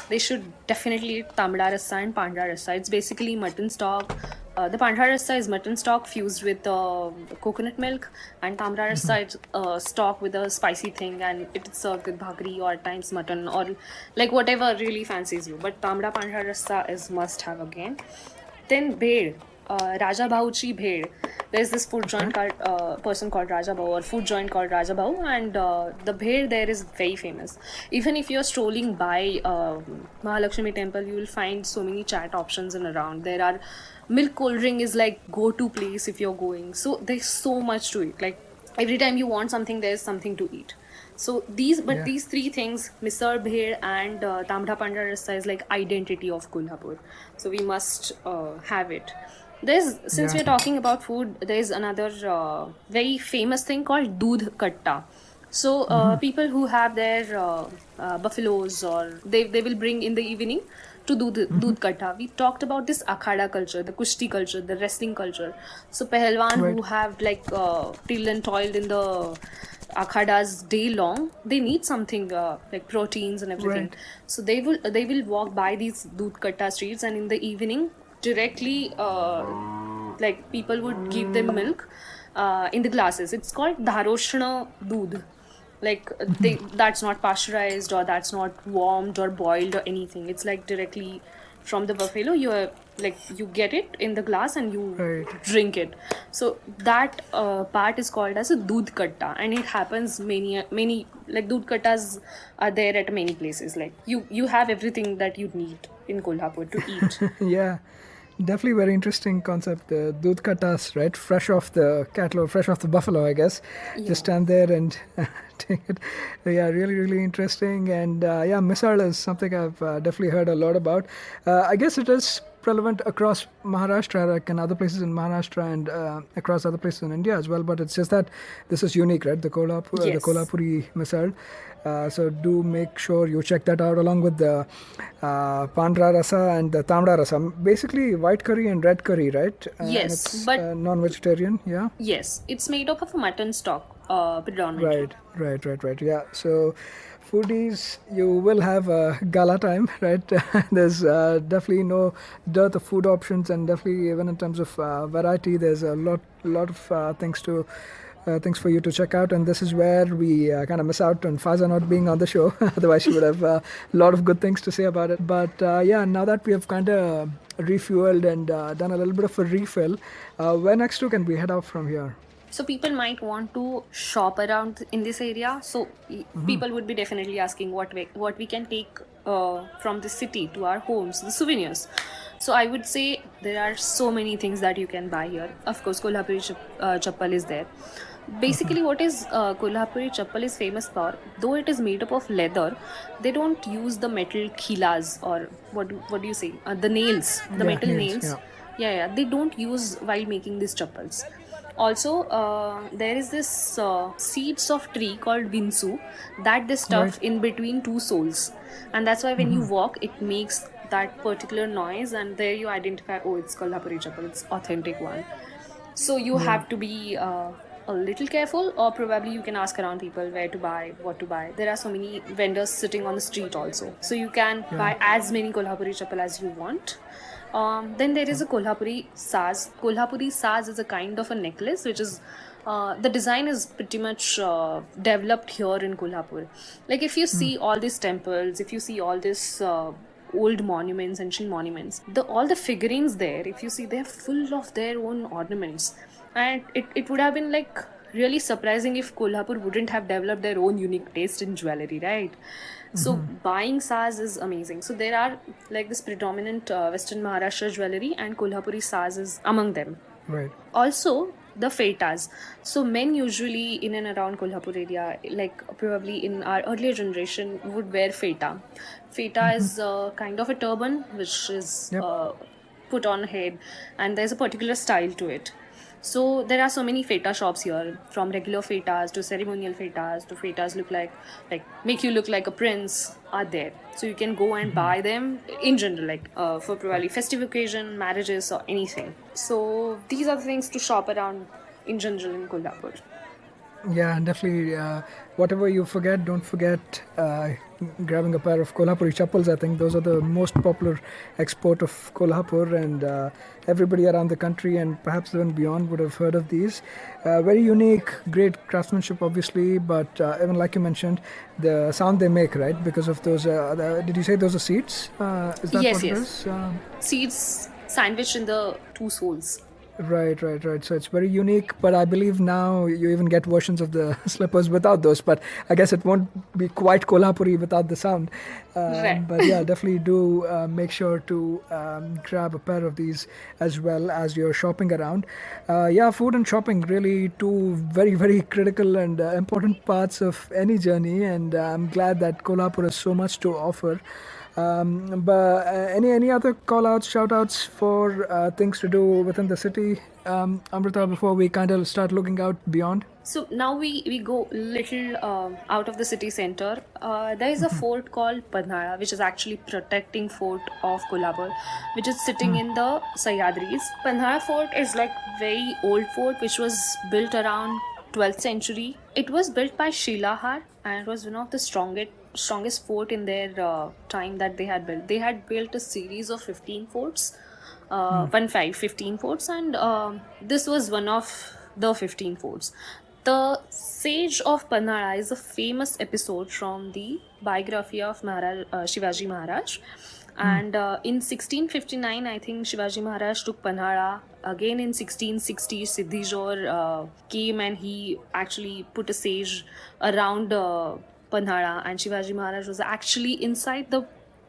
they should definitely eat tamda rasa and pandra rasa. It's basically mutton stock. The pandra rasa is mutton stock fused with coconut milk, and tamda rasa is stock with a spicy thing, and it's served with bhakri or at times mutton or like whatever really fancies you. But tamda pandra rasa is must have again. Then bhed. Raja Bauchi Bhed. There's this food joint called person called Raja Bau, or food joint called Raja Bau, and the bhed there is very famous. Even if you're strolling by Mahalakshmi Temple, you will find so many chat options and around. There are milk cold drink is like go-to place if you're going. So there's so much to eat. Like every time you want something, there's something to eat. So these three things, misal, bhed and tamda pandra rasa, is like identity of Kolhapur. So we must have it. Since we're talking about food, there's another very famous thing called doodh katta. So people who have their buffaloes, or they will bring in the evening to do the doodh katta. We talked about this akhada culture, the kushti culture, the wrestling culture. So pehelwan who have like till and toiled in the akhadas day long, they need something like proteins and everything. Right. So they will walk by these doodh katta streets, and in the evening directly like people would give them milk in the glasses. It's called dharoshna doodh. Like that's not pasteurized, or that's not warmed or boiled or anything. It's like directly from the buffalo. You get it in the glass and you drink it. So that part is called as a doodh katta, and it happens many like doodh kattas are there at many places. Like you have everything that you need in Kolhapur to eat. Yeah. Definitely very interesting concept. The doodh katas, right? Fresh off the cattle or fresh off the buffalo, I guess. Just stand there and take it. Yeah, really, really interesting. And yeah, misal is something I've definitely heard a lot about. I guess it is prevalent across Maharashtra, like in other places in Maharashtra and across other places in India as well. But it's just that this is unique, right? The Kolhapur, the Yes. Kolhapuri misal. So do make sure you check that out along with the pandra rasa and the tamra rasa. Basically white curry and red curry, right? And Yes, it's but non-vegetarian, yeah. yes, it's made up of a mutton stock, predominantly. Right. Yeah. So, foodies, you will have a gala time, right? There's definitely no dearth of food options, and definitely even in terms of variety, there's a lot of things for you to check out. And this is where we kind of miss out on Faza not being on the show. Otherwise, she would have a lot of good things to say about it. But yeah, now that we have kind of refueled and done a little bit of a refill, where next to can we head out from here? So people might want to shop around in this area. So people would be definitely asking what we can take from the city to our homes, the souvenirs. So I would say there are so many things that you can buy here. Of course, Kolhapuri chappal is there. Basically, what is Kolhapuri chappal is famous for, though it is made up of leather, they don't use the metal khilas, or what do you say? The nails, the metal nails. Yeah, they don't use while making these chappals. Also, there is this seeds of tree called vinsu that they stuff in between two soles, and that's why when you walk, it makes that particular noise, and there you identify, oh, it's Kolhapuri chappal, it's authentic one. So you have to be a little careful, or probably you can ask around people where to buy, what to buy. There are so many vendors sitting on the street also, so you can buy as many Kolhapuri chappal as you want. Then there is a Kolhapuri saz. Kolhapuri saz is a kind of a necklace which is the design is pretty much developed here in Kolhapur. Like if you see all these temples, if you see all these old monuments, ancient monuments, all the figurines there, if you see, they're full of their own ornaments, and it would have been like really surprising if Kolhapur wouldn't have developed their own unique taste in jewelry, right? So buying saz is amazing. So there are like this predominant Western Maharashtra jewelry, and Kolhapuri saz is among them. Right. Also, the fetas. So men usually in and around Kolhapur area, like probably in our earlier generation, would wear feta. Feta is kind of a turban which is put on head, and there's a particular style to it. So there are so many feta shops here, from regular fetas to ceremonial fetas to fetas like make you look like a prince are there. So you can go and buy them in general, like for probably festive occasion, marriages or anything. So these are the things to shop around in general in Kolhapur. Yeah, definitely. Whatever you forget, don't forget grabbing a pair of Kolhapuri chappals. I think those are the most popular export of Kolhapur, and everybody around the country and perhaps even beyond would have heard of these. Very unique, great craftsmanship, obviously, but even like you mentioned, the sound they make, right? Because of those, did you say those are seeds? Is that Yes, what it yes. is? Seeds sandwiched in the two soles. Right. So it's very unique, but I believe now you even get versions of the slippers without those. But I guess it won't be quite Kolhapuri without the sound. Right. But yeah, definitely do make sure to grab a pair of these as well as you're shopping around. Yeah, food and shopping, really two very, very critical and important parts of any journey. And I'm glad that Kolhapur has so much to offer. But any other call outs, shout outs for things to do within the city, Amruta, before we kind of start looking out beyond? So now we go little out of the city center. There is a fort called Padma, which is actually protecting fort of Kolhapur, which is sitting in the Sahyadris. Padma fort is like very old fort which was built around 12th century. It was built by Shilharas, and it was one of the strongest fort in their time that they had built. They had built a series of 15 forts, 15 forts, and this was one of the 15 forts. The Sage of Panara is a famous episode from the biography of Shivaji Maharaj. And in 1659, I think Shivaji Maharaj took Panara. Again in 1660, Siddhijor came and he actually put a sage around Panara, and Shivaji Maharaj was actually inside the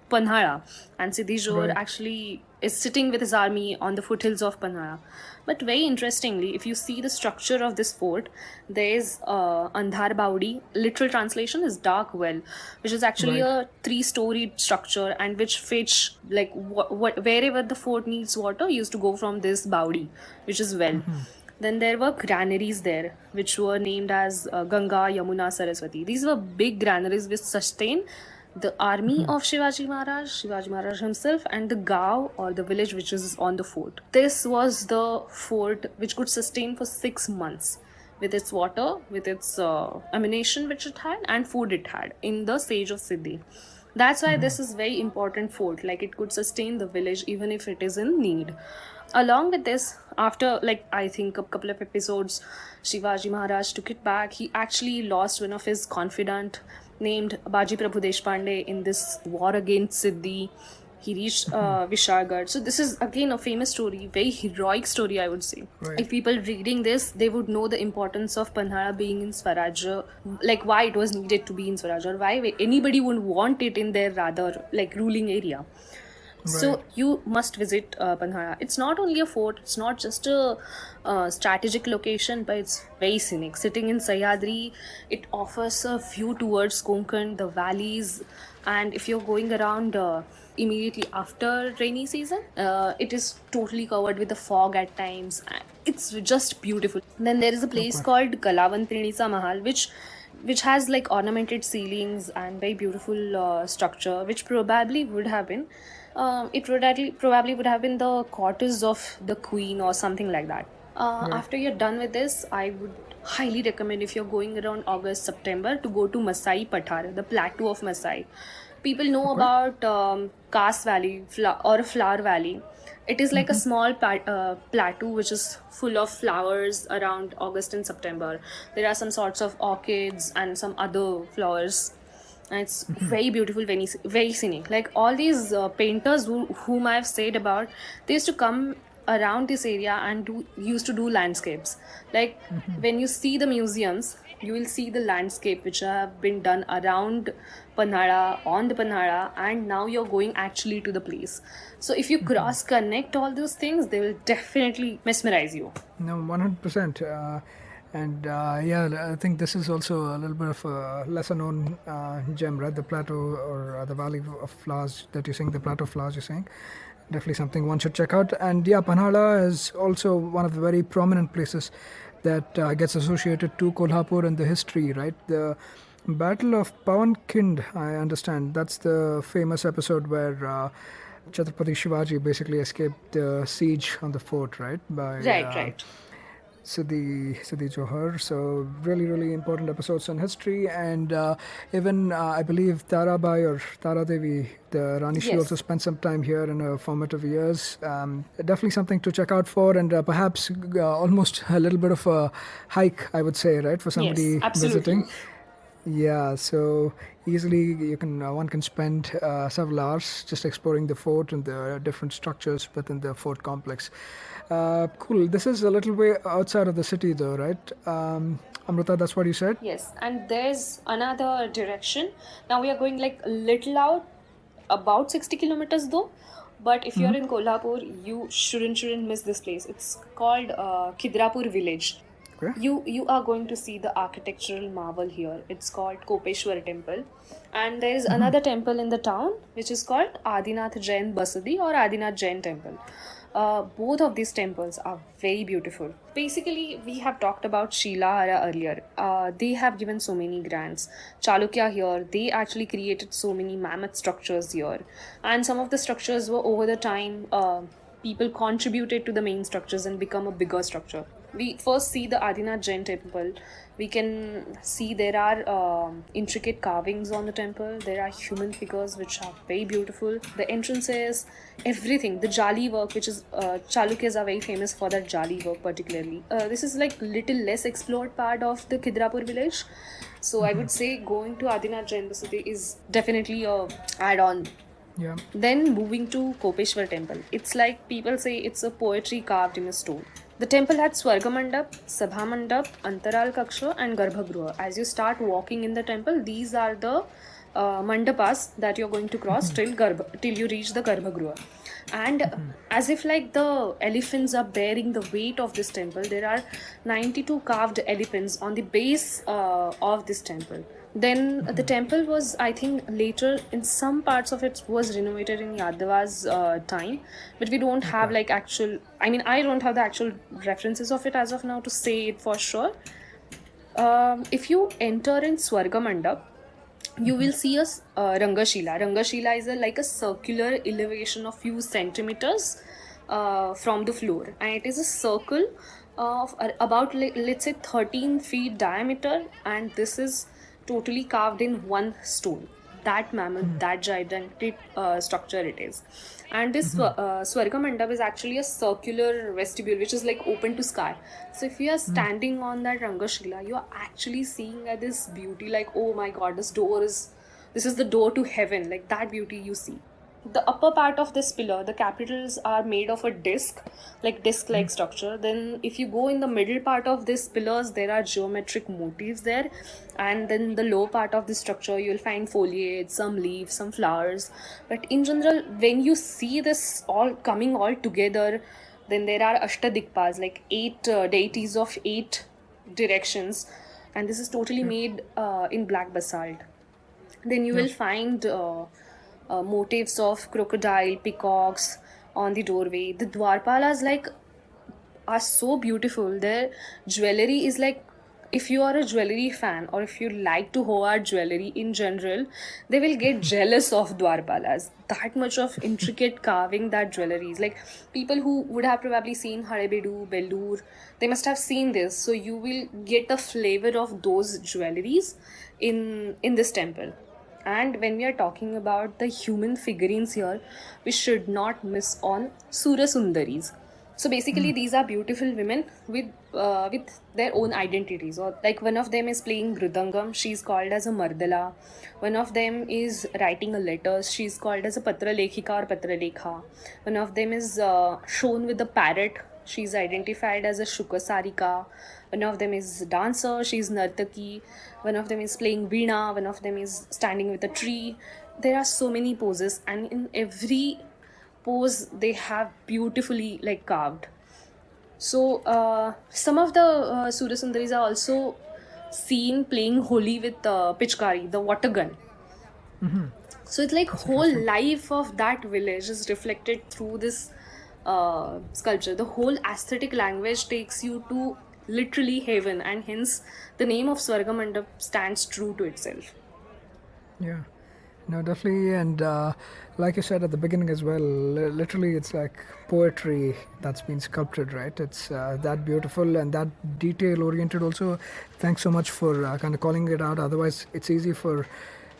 Panhala, and Siddhijor Right. actually is sitting with his army on the foothills of Panhala. But very interestingly, if you see the structure of this fort, there is Andhar Baudi. Literal translation is dark well, which is actually Right. a three-storied structure and which fetch like wherever the fort needs water used to go from this Baudi, which is well. Then there were granaries there, which were named as Ganga, Yamuna, Saraswati. These were big granaries which sustain the army of Shivaji Maharaj himself, and the Gao or the village which is on the fort. This was the fort which could sustain for 6 months with its water, with its ammunition which it had, and food it had in the siege of Siddhi. That's why this is very important fort. Like it could sustain the village even if it is in need. Along with this, after like I think a couple of episodes, Shivaji Maharaj took it back. He actually lost one of his confidant named Baji Prabhu Deshpande in this war against Siddhi. He reached Vishargarh. So this is again a famous story, very heroic story, I would say. Right. If people reading this, they would know the importance of Panhala being in Swarajya, like why it was needed to be in Swarajya, or why anybody would want it in their rather like ruling area. So you must visit Panhala. It's not only a fort, it's not just a strategic location, but it's very scenic. Sitting in Sahyadri, it offers a view towards Konkan, the valleys, and if you're going around immediately after rainy season, it is totally covered with the fog at times. It's just beautiful. Then there is a place called Kalavan Trinisa Mahal, which has like ornamented ceilings and very beautiful structure, which probably would have been probably would have been the quarters of the queen or something like that. After you're done with this, I would highly recommend, if you're going around August, September, to go to Masai Pathar, the plateau of Masai. People know about Kas Valley or Flower Valley. It is like a small plateau which is full of flowers around August and September. There are some sorts of orchids and some other flowers. And it's very beautiful, very, very scenic. Like all these painters whom I've said about, they used to come around this area and used to do landscapes. Like when you see the museums, you will see the landscape which have been done around Panhala, on the Panhala, and now you're going actually to the place. So if you cross connect all those things, they will definitely mesmerize you. No, 100%. Yeah, I think this is also a little bit of a lesser known gem, right? The plateau or the valley of flowers that you're saying, the plateau of flowers you're saying. Definitely something one should check out. And yeah, Panhala is also one of the very prominent places that gets associated to Kolhapur and the history, right? The Battle of Pawankind, I understand. That's the famous episode where Chhatrapati Shivaji basically escaped the siege on the fort, right? By, Right. Siddhi Johar. So really, really important episodes on history. And even I believe Tarabai or Tara Devi, the Rani, she Yes. also spent some time here in her formative years. Definitely something to check out for, and perhaps almost a little bit of a hike, I would say, right, for somebody absolutely. visiting. Yeah, so easily you can one can spend several hours just exploring the fort and the different structures within the fort complex. Cool. This is a little way outside of the city, though, right? Amruta, that's what you said? Yes, and there's another direction. Now we are going like a little out, about 60 kilometers though. But if you're in Kolhapur, you shouldn't miss this place. It's called Khidrapur village. Okay. You are going to see the architectural marvel here. It's called Kopeshwar Temple. And there is another temple in the town which is called Adinath Jain Basadi or Adinath Jain Temple. Both of these temples are very beautiful. Basically, we have talked about Shilhara earlier. They have given so many grants. Chalukya here, they actually created so many mammoth structures here. And some of the structures were over the time, people contributed to the main structures and become a bigger structure. We first see the Adinath Jain Temple. We can see there are intricate carvings on the temple. There are human figures which are very beautiful. The entrances, everything. The jali work, which is Chalukyas are very famous for that jali work particularly. This is like little less explored part of the Khidrapur village. So I would say going to Adinath Jain Basadi is definitely a add-on. Yeah. Then moving to Kopeshwar Temple. It's like people say it's a poetry carved in a stone. The temple had Swarga Mandap, Sabha Mandap, Antaral Kaksha and Garbhagruha. As you start walking in the temple, these are the mandapas that you're going to cross till you reach the Garbhagriha. And as if like the elephants are bearing the weight of this temple, there are 92 carved elephants on the base of this temple. Then the temple was, I think, later in some parts of it was renovated in Yadava's time, but we don't have like actual. I mean, I don't have the actual references of it as of now to say it for sure. If you enter in Swarga Mandap, you will see a Rangashila. Rangashila is like a circular elevation of few centimeters from the floor, and it is a circle of about let's say 13 feet diameter, and this is totally carved in one stone. That mammoth, that gigantic structure it is. And this Swarga Mandap is actually a circular vestibule which is like open to sky. So if you are standing on that Rangashila, you are actually seeing at this beauty like, oh my god, this is the door to heaven, like that beauty you see. The upper part of this pillar, the capitals are made of a disc-like structure. Then if you go in the middle part of these pillars, there are geometric motifs there. And then the lower part of the structure, you'll find foliage, some leaves, some flowers. But in general, when you see this all coming all together, then there are Ashtadikpas, like 8 deities of 8 directions. And this is totally made in black basalt. Then you will find motifs of crocodile, peacocks on the doorway. The Dwarpalas are so beautiful. Their jewelry is like, if you are a jewelry fan or if you like to hoard jewelry in general, they will get jealous of Dwarpalas. That much of intricate carving that jewelry is. Like people who would have probably seen Harebedu, Belur, they must have seen this. So you will get a flavor of those jewelries in this temple. And when we are talking about the human figurines here, we should not miss on Sura Sundaris. So basically, these are beautiful women with their own identities. Or like one of them is playing Grudangam, she's called as a Mardala. One of them is writing a letter, she's called as a Patra Lekhika or Patra Lekha. One of them is shown with the parrot, she's identified as a Shukasarika. One of them is a dancer, she's Nartaki. One of them is playing Veena. One of them is standing with a tree. There are so many poses, and in every pose they have beautifully like carved. So some of the Sura Sundaris are also seen playing Holi with Pichkari, the water gun. So it's like whole life of that village is reflected through this sculpture. The whole aesthetic language takes you to literally heaven, and hence the name of Swarga Mandap stands true to itself. Yeah, no, definitely. And like you said at the beginning as well, literally it's like poetry that's been sculpted, right? It's that beautiful and that detail oriented also. Thanks so much for kind of calling it out. Otherwise, it's easy for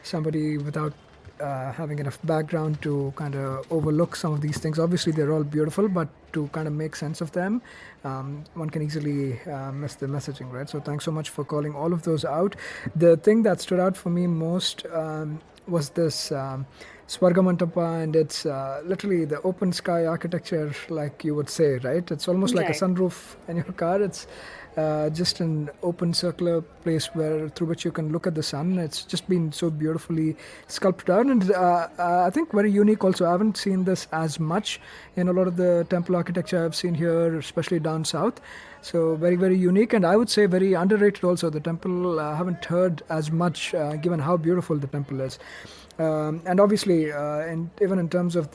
somebody without having enough background to kind of overlook some of these things. Obviously, they're all beautiful, but to kind of make sense of them, one can easily miss the messaging, right? So thanks so much for calling all of those out. The thing that stood out for me most was this Swarga Mantapa, and it's literally the open sky architecture, like you would say, right? It's almost like a sunroof in your car. It's just an open circular place through which you can look at the sun. It's just been so beautifully sculpted out, and I think very unique also. I haven't seen this as much in a lot of the temple architecture I've seen here, especially down south. So very, very unique, and I would say very underrated also. The temple I haven't heard as much given how beautiful the temple is. And obviously, even in terms of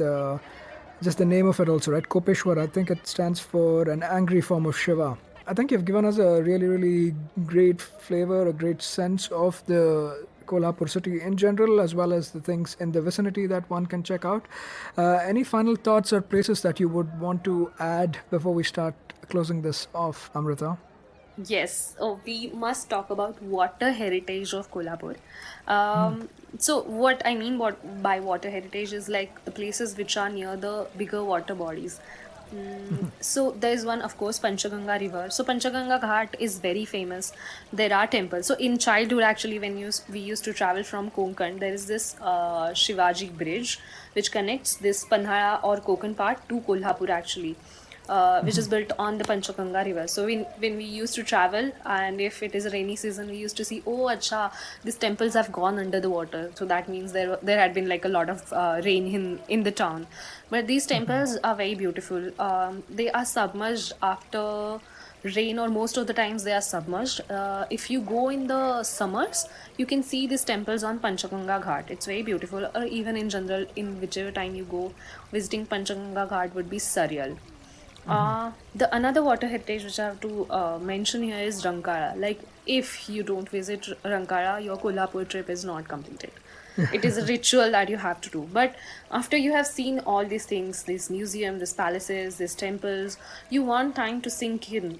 just the name of it also, right? Kopeshwar, I think it stands for an angry form of Shiva. I think you've given us a really, really great flavor, a great sense of the Kolhapur city in general, as well as the things in the vicinity that one can check out. Any final thoughts or places that you would want to add before we start closing this off, Amruta? Yes, we must talk about water heritage of Kolhapur. So what I mean by water heritage is like the places which are near the bigger water bodies. So there is one, of course, Panchaganga river. So Panchaganga Ghat is very famous. There are temples. So in childhood, actually, when we used to travel from Konkan, there is this Shivaji bridge which connects this Panhala or Konkan part to Kolhapur actually. which is built on the Panchaganga river. So when we used to travel, and if it is a rainy season, we used to see, oh, acha, these temples have gone under the water. So that means there had been like a lot of rain in the town. But these temples are very beautiful. They are submerged after rain, or most of the times they are submerged. If you go in the summers, you can see these temples on Panchaganga Ghat. It's very beautiful. Or even in general, in whichever time you go, visiting Panchaganga Ghat would be surreal. The another water heritage which I have to mention here is Rankara. Like, if you don't visit Rankara, your Kolhapur trip is not completed. It is a ritual that you have to do. But after you have seen all these things, this museum, these palaces, these temples, you want time to sink in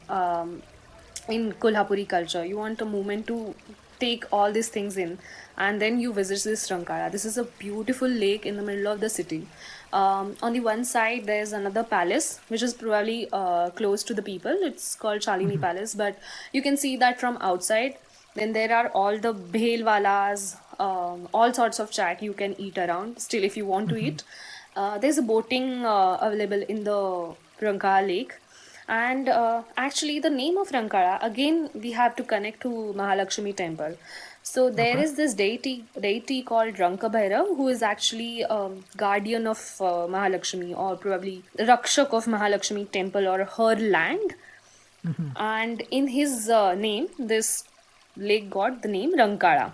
Kolhapuri culture. You want a moment to take all these things in, and then you visit this Rankara. This is a beautiful lake in the middle of the city. On the one side, there's another palace, which is probably close to the people. It's called Shalini Palace, but you can see that from outside. Then there are all the bhelwalas, all sorts of chat you can eat around. Still, if you want to eat, there's a boating available in the Rankara lake. And actually, the name of Rankara, again, we have to connect to Mahalakshmi temple. So there is this deity called Rankabhairav, who is actually guardian of Mahalakshmi, or probably Rakshak of Mahalakshmi temple or her land. And in his name, this lake got the name Rankara.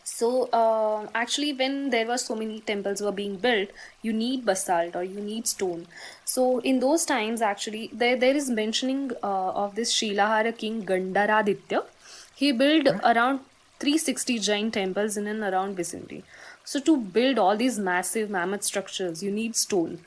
So actually, when there were so many temples were being built, you need basalt or you need stone. So in those times, actually, there is mentioning of this Shilhara king Gandaraditya. He built around 360 Jain temples in and around vicinity. So to build all these massive mammoth structures, you need stone.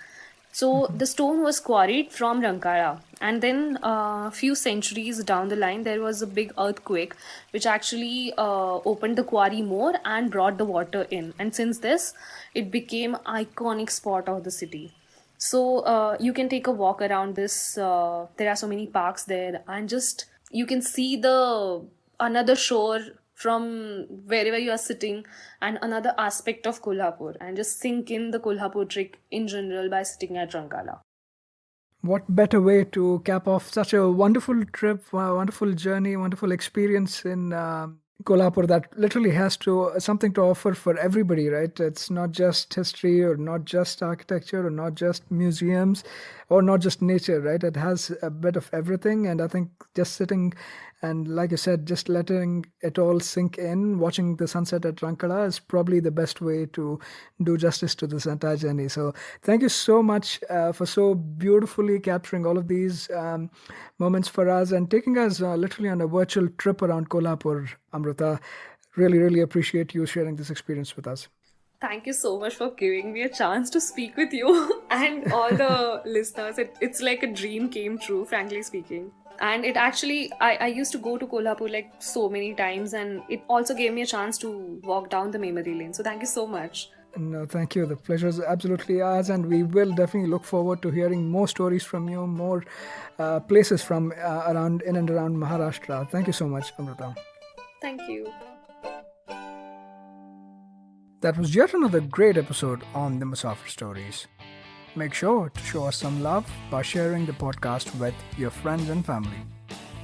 So the stone was quarried from Rankara, and then a few centuries down the line, there was a big earthquake which actually opened the quarry more and brought the water in. And since this, it became iconic spot of the city. So you can take a walk around this. There are so many parks there, and just you can see the another shore from wherever you are sitting, and another aspect of Kolhapur, and just sink in the Kolhapur trick in general by sitting at Rankala. What better way to cap off such a wonderful trip, wonderful journey, wonderful experience in Kolhapur that literally has something to offer for everybody, right? It's not just history, or not just architecture, or not just museums, or not just nature, right? It has a bit of everything, and I think just sitting and, like you said, just letting it all sink in, watching the sunset at Rankala is probably the best way to do justice to this entire journey. So thank you so much for so beautifully capturing all of these moments for us and taking us literally on a virtual trip around Kolhapur, Amruta. Really, really appreciate you sharing this experience with us. Thank you so much for giving me a chance to speak with you and all the listeners. It's like a dream came true, frankly speaking. And it actually, I used to go to Kolhapur like so many times, and it also gave me a chance to walk down the memory lane. So thank you so much. No, thank you. The pleasure is absolutely ours, and we will definitely look forward to hearing more stories from you, more places from in and around Maharashtra. Thank you so much, Amruta. Thank you. That was yet another great episode on the Musafir Stories. Make sure to show us some love by sharing the podcast with your friends and family.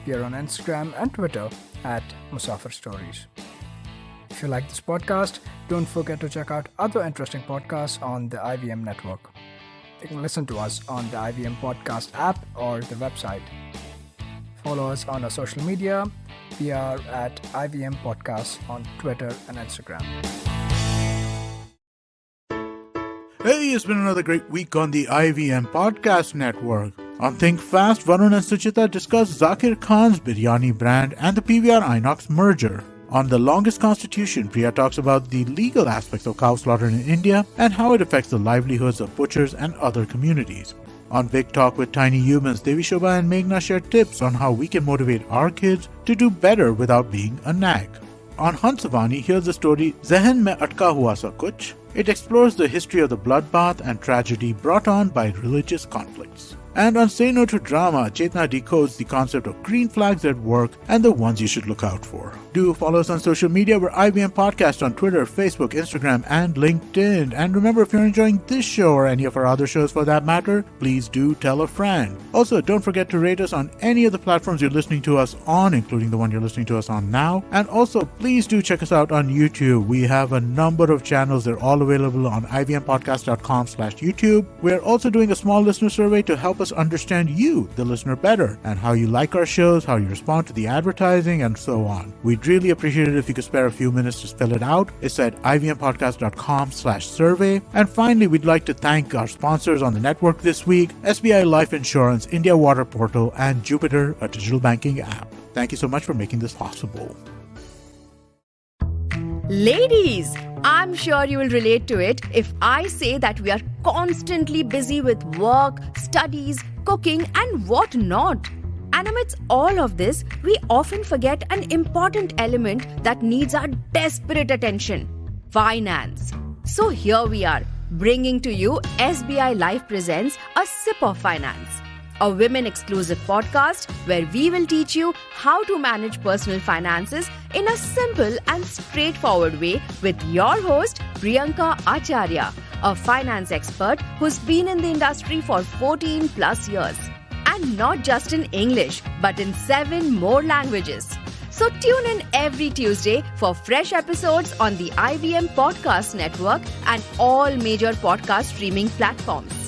We are on Instagram and Twitter at Musafir Stories. If you like this podcast, don't forget to check out other interesting podcasts on the IVM network. You can listen to us on the IVM podcast app or the website. Follow us on our social media. We are at IVM Podcasts on Twitter and Instagram. Hey, it's been another great week on the IVM Podcast Network. On Think Fast, Varun and Suchita discuss Zakir Khan's biryani brand and the PVR Inox merger. On The Longest Constitution, Priya talks about the legal aspects of cow slaughter in India and how it affects the livelihoods of butchers and other communities. On Big Talk with Tiny Humans, Devi Shobha and Meghna share tips on how we can motivate our kids to do better without being a nag. On Hansavani, here's the story Zehen Mein Atka Hua Sa Kuch. It explores the history of the bloodbath and tragedy brought on by religious conflicts. And on Say No to Drama, Chetna decodes the concept of green flags at work and the ones you should look out for. Do follow us on social media. We're IVM Podcast on Twitter, Facebook, Instagram, and LinkedIn. And remember, if you're enjoying this show or any of our other shows for that matter, please do tell a friend. Also, don't forget to rate us on any of the platforms you're listening to us on, including the one you're listening to us on now. And also, please do check us out on YouTube. We have a number of channels. They're all available on ivmpodcast.com/YouTube. We're also doing a small listener survey to help us understand you, the listener, better, and how you like our shows, how you respond to the advertising, and so on. We'd really appreciate it if you could spare a few minutes to fill it out. It's at ivmpodcast.com/survey. And finally, we'd like to thank our sponsors on the network this week: SBI Life Insurance, India Water Portal, and Jupiter, a digital banking app. Thank you so much for making this possible. Ladies, I'm sure you will relate to it if I say that we are constantly busy with work, studies, cooking, and what not. And amidst all of this, we often forget an important element that needs our desperate attention: finance. So here we are, bringing to you SBI Life Presents A Sip of Finance, a women-exclusive podcast where we will teach you how to manage personal finances in a simple and straightforward way with your host, Priyanka Acharya, a finance expert who's been in the industry for 14 plus years. And not just in English, but in 7 more languages. So tune in every Tuesday for fresh episodes on the IVM Podcast Network and all major podcast streaming platforms.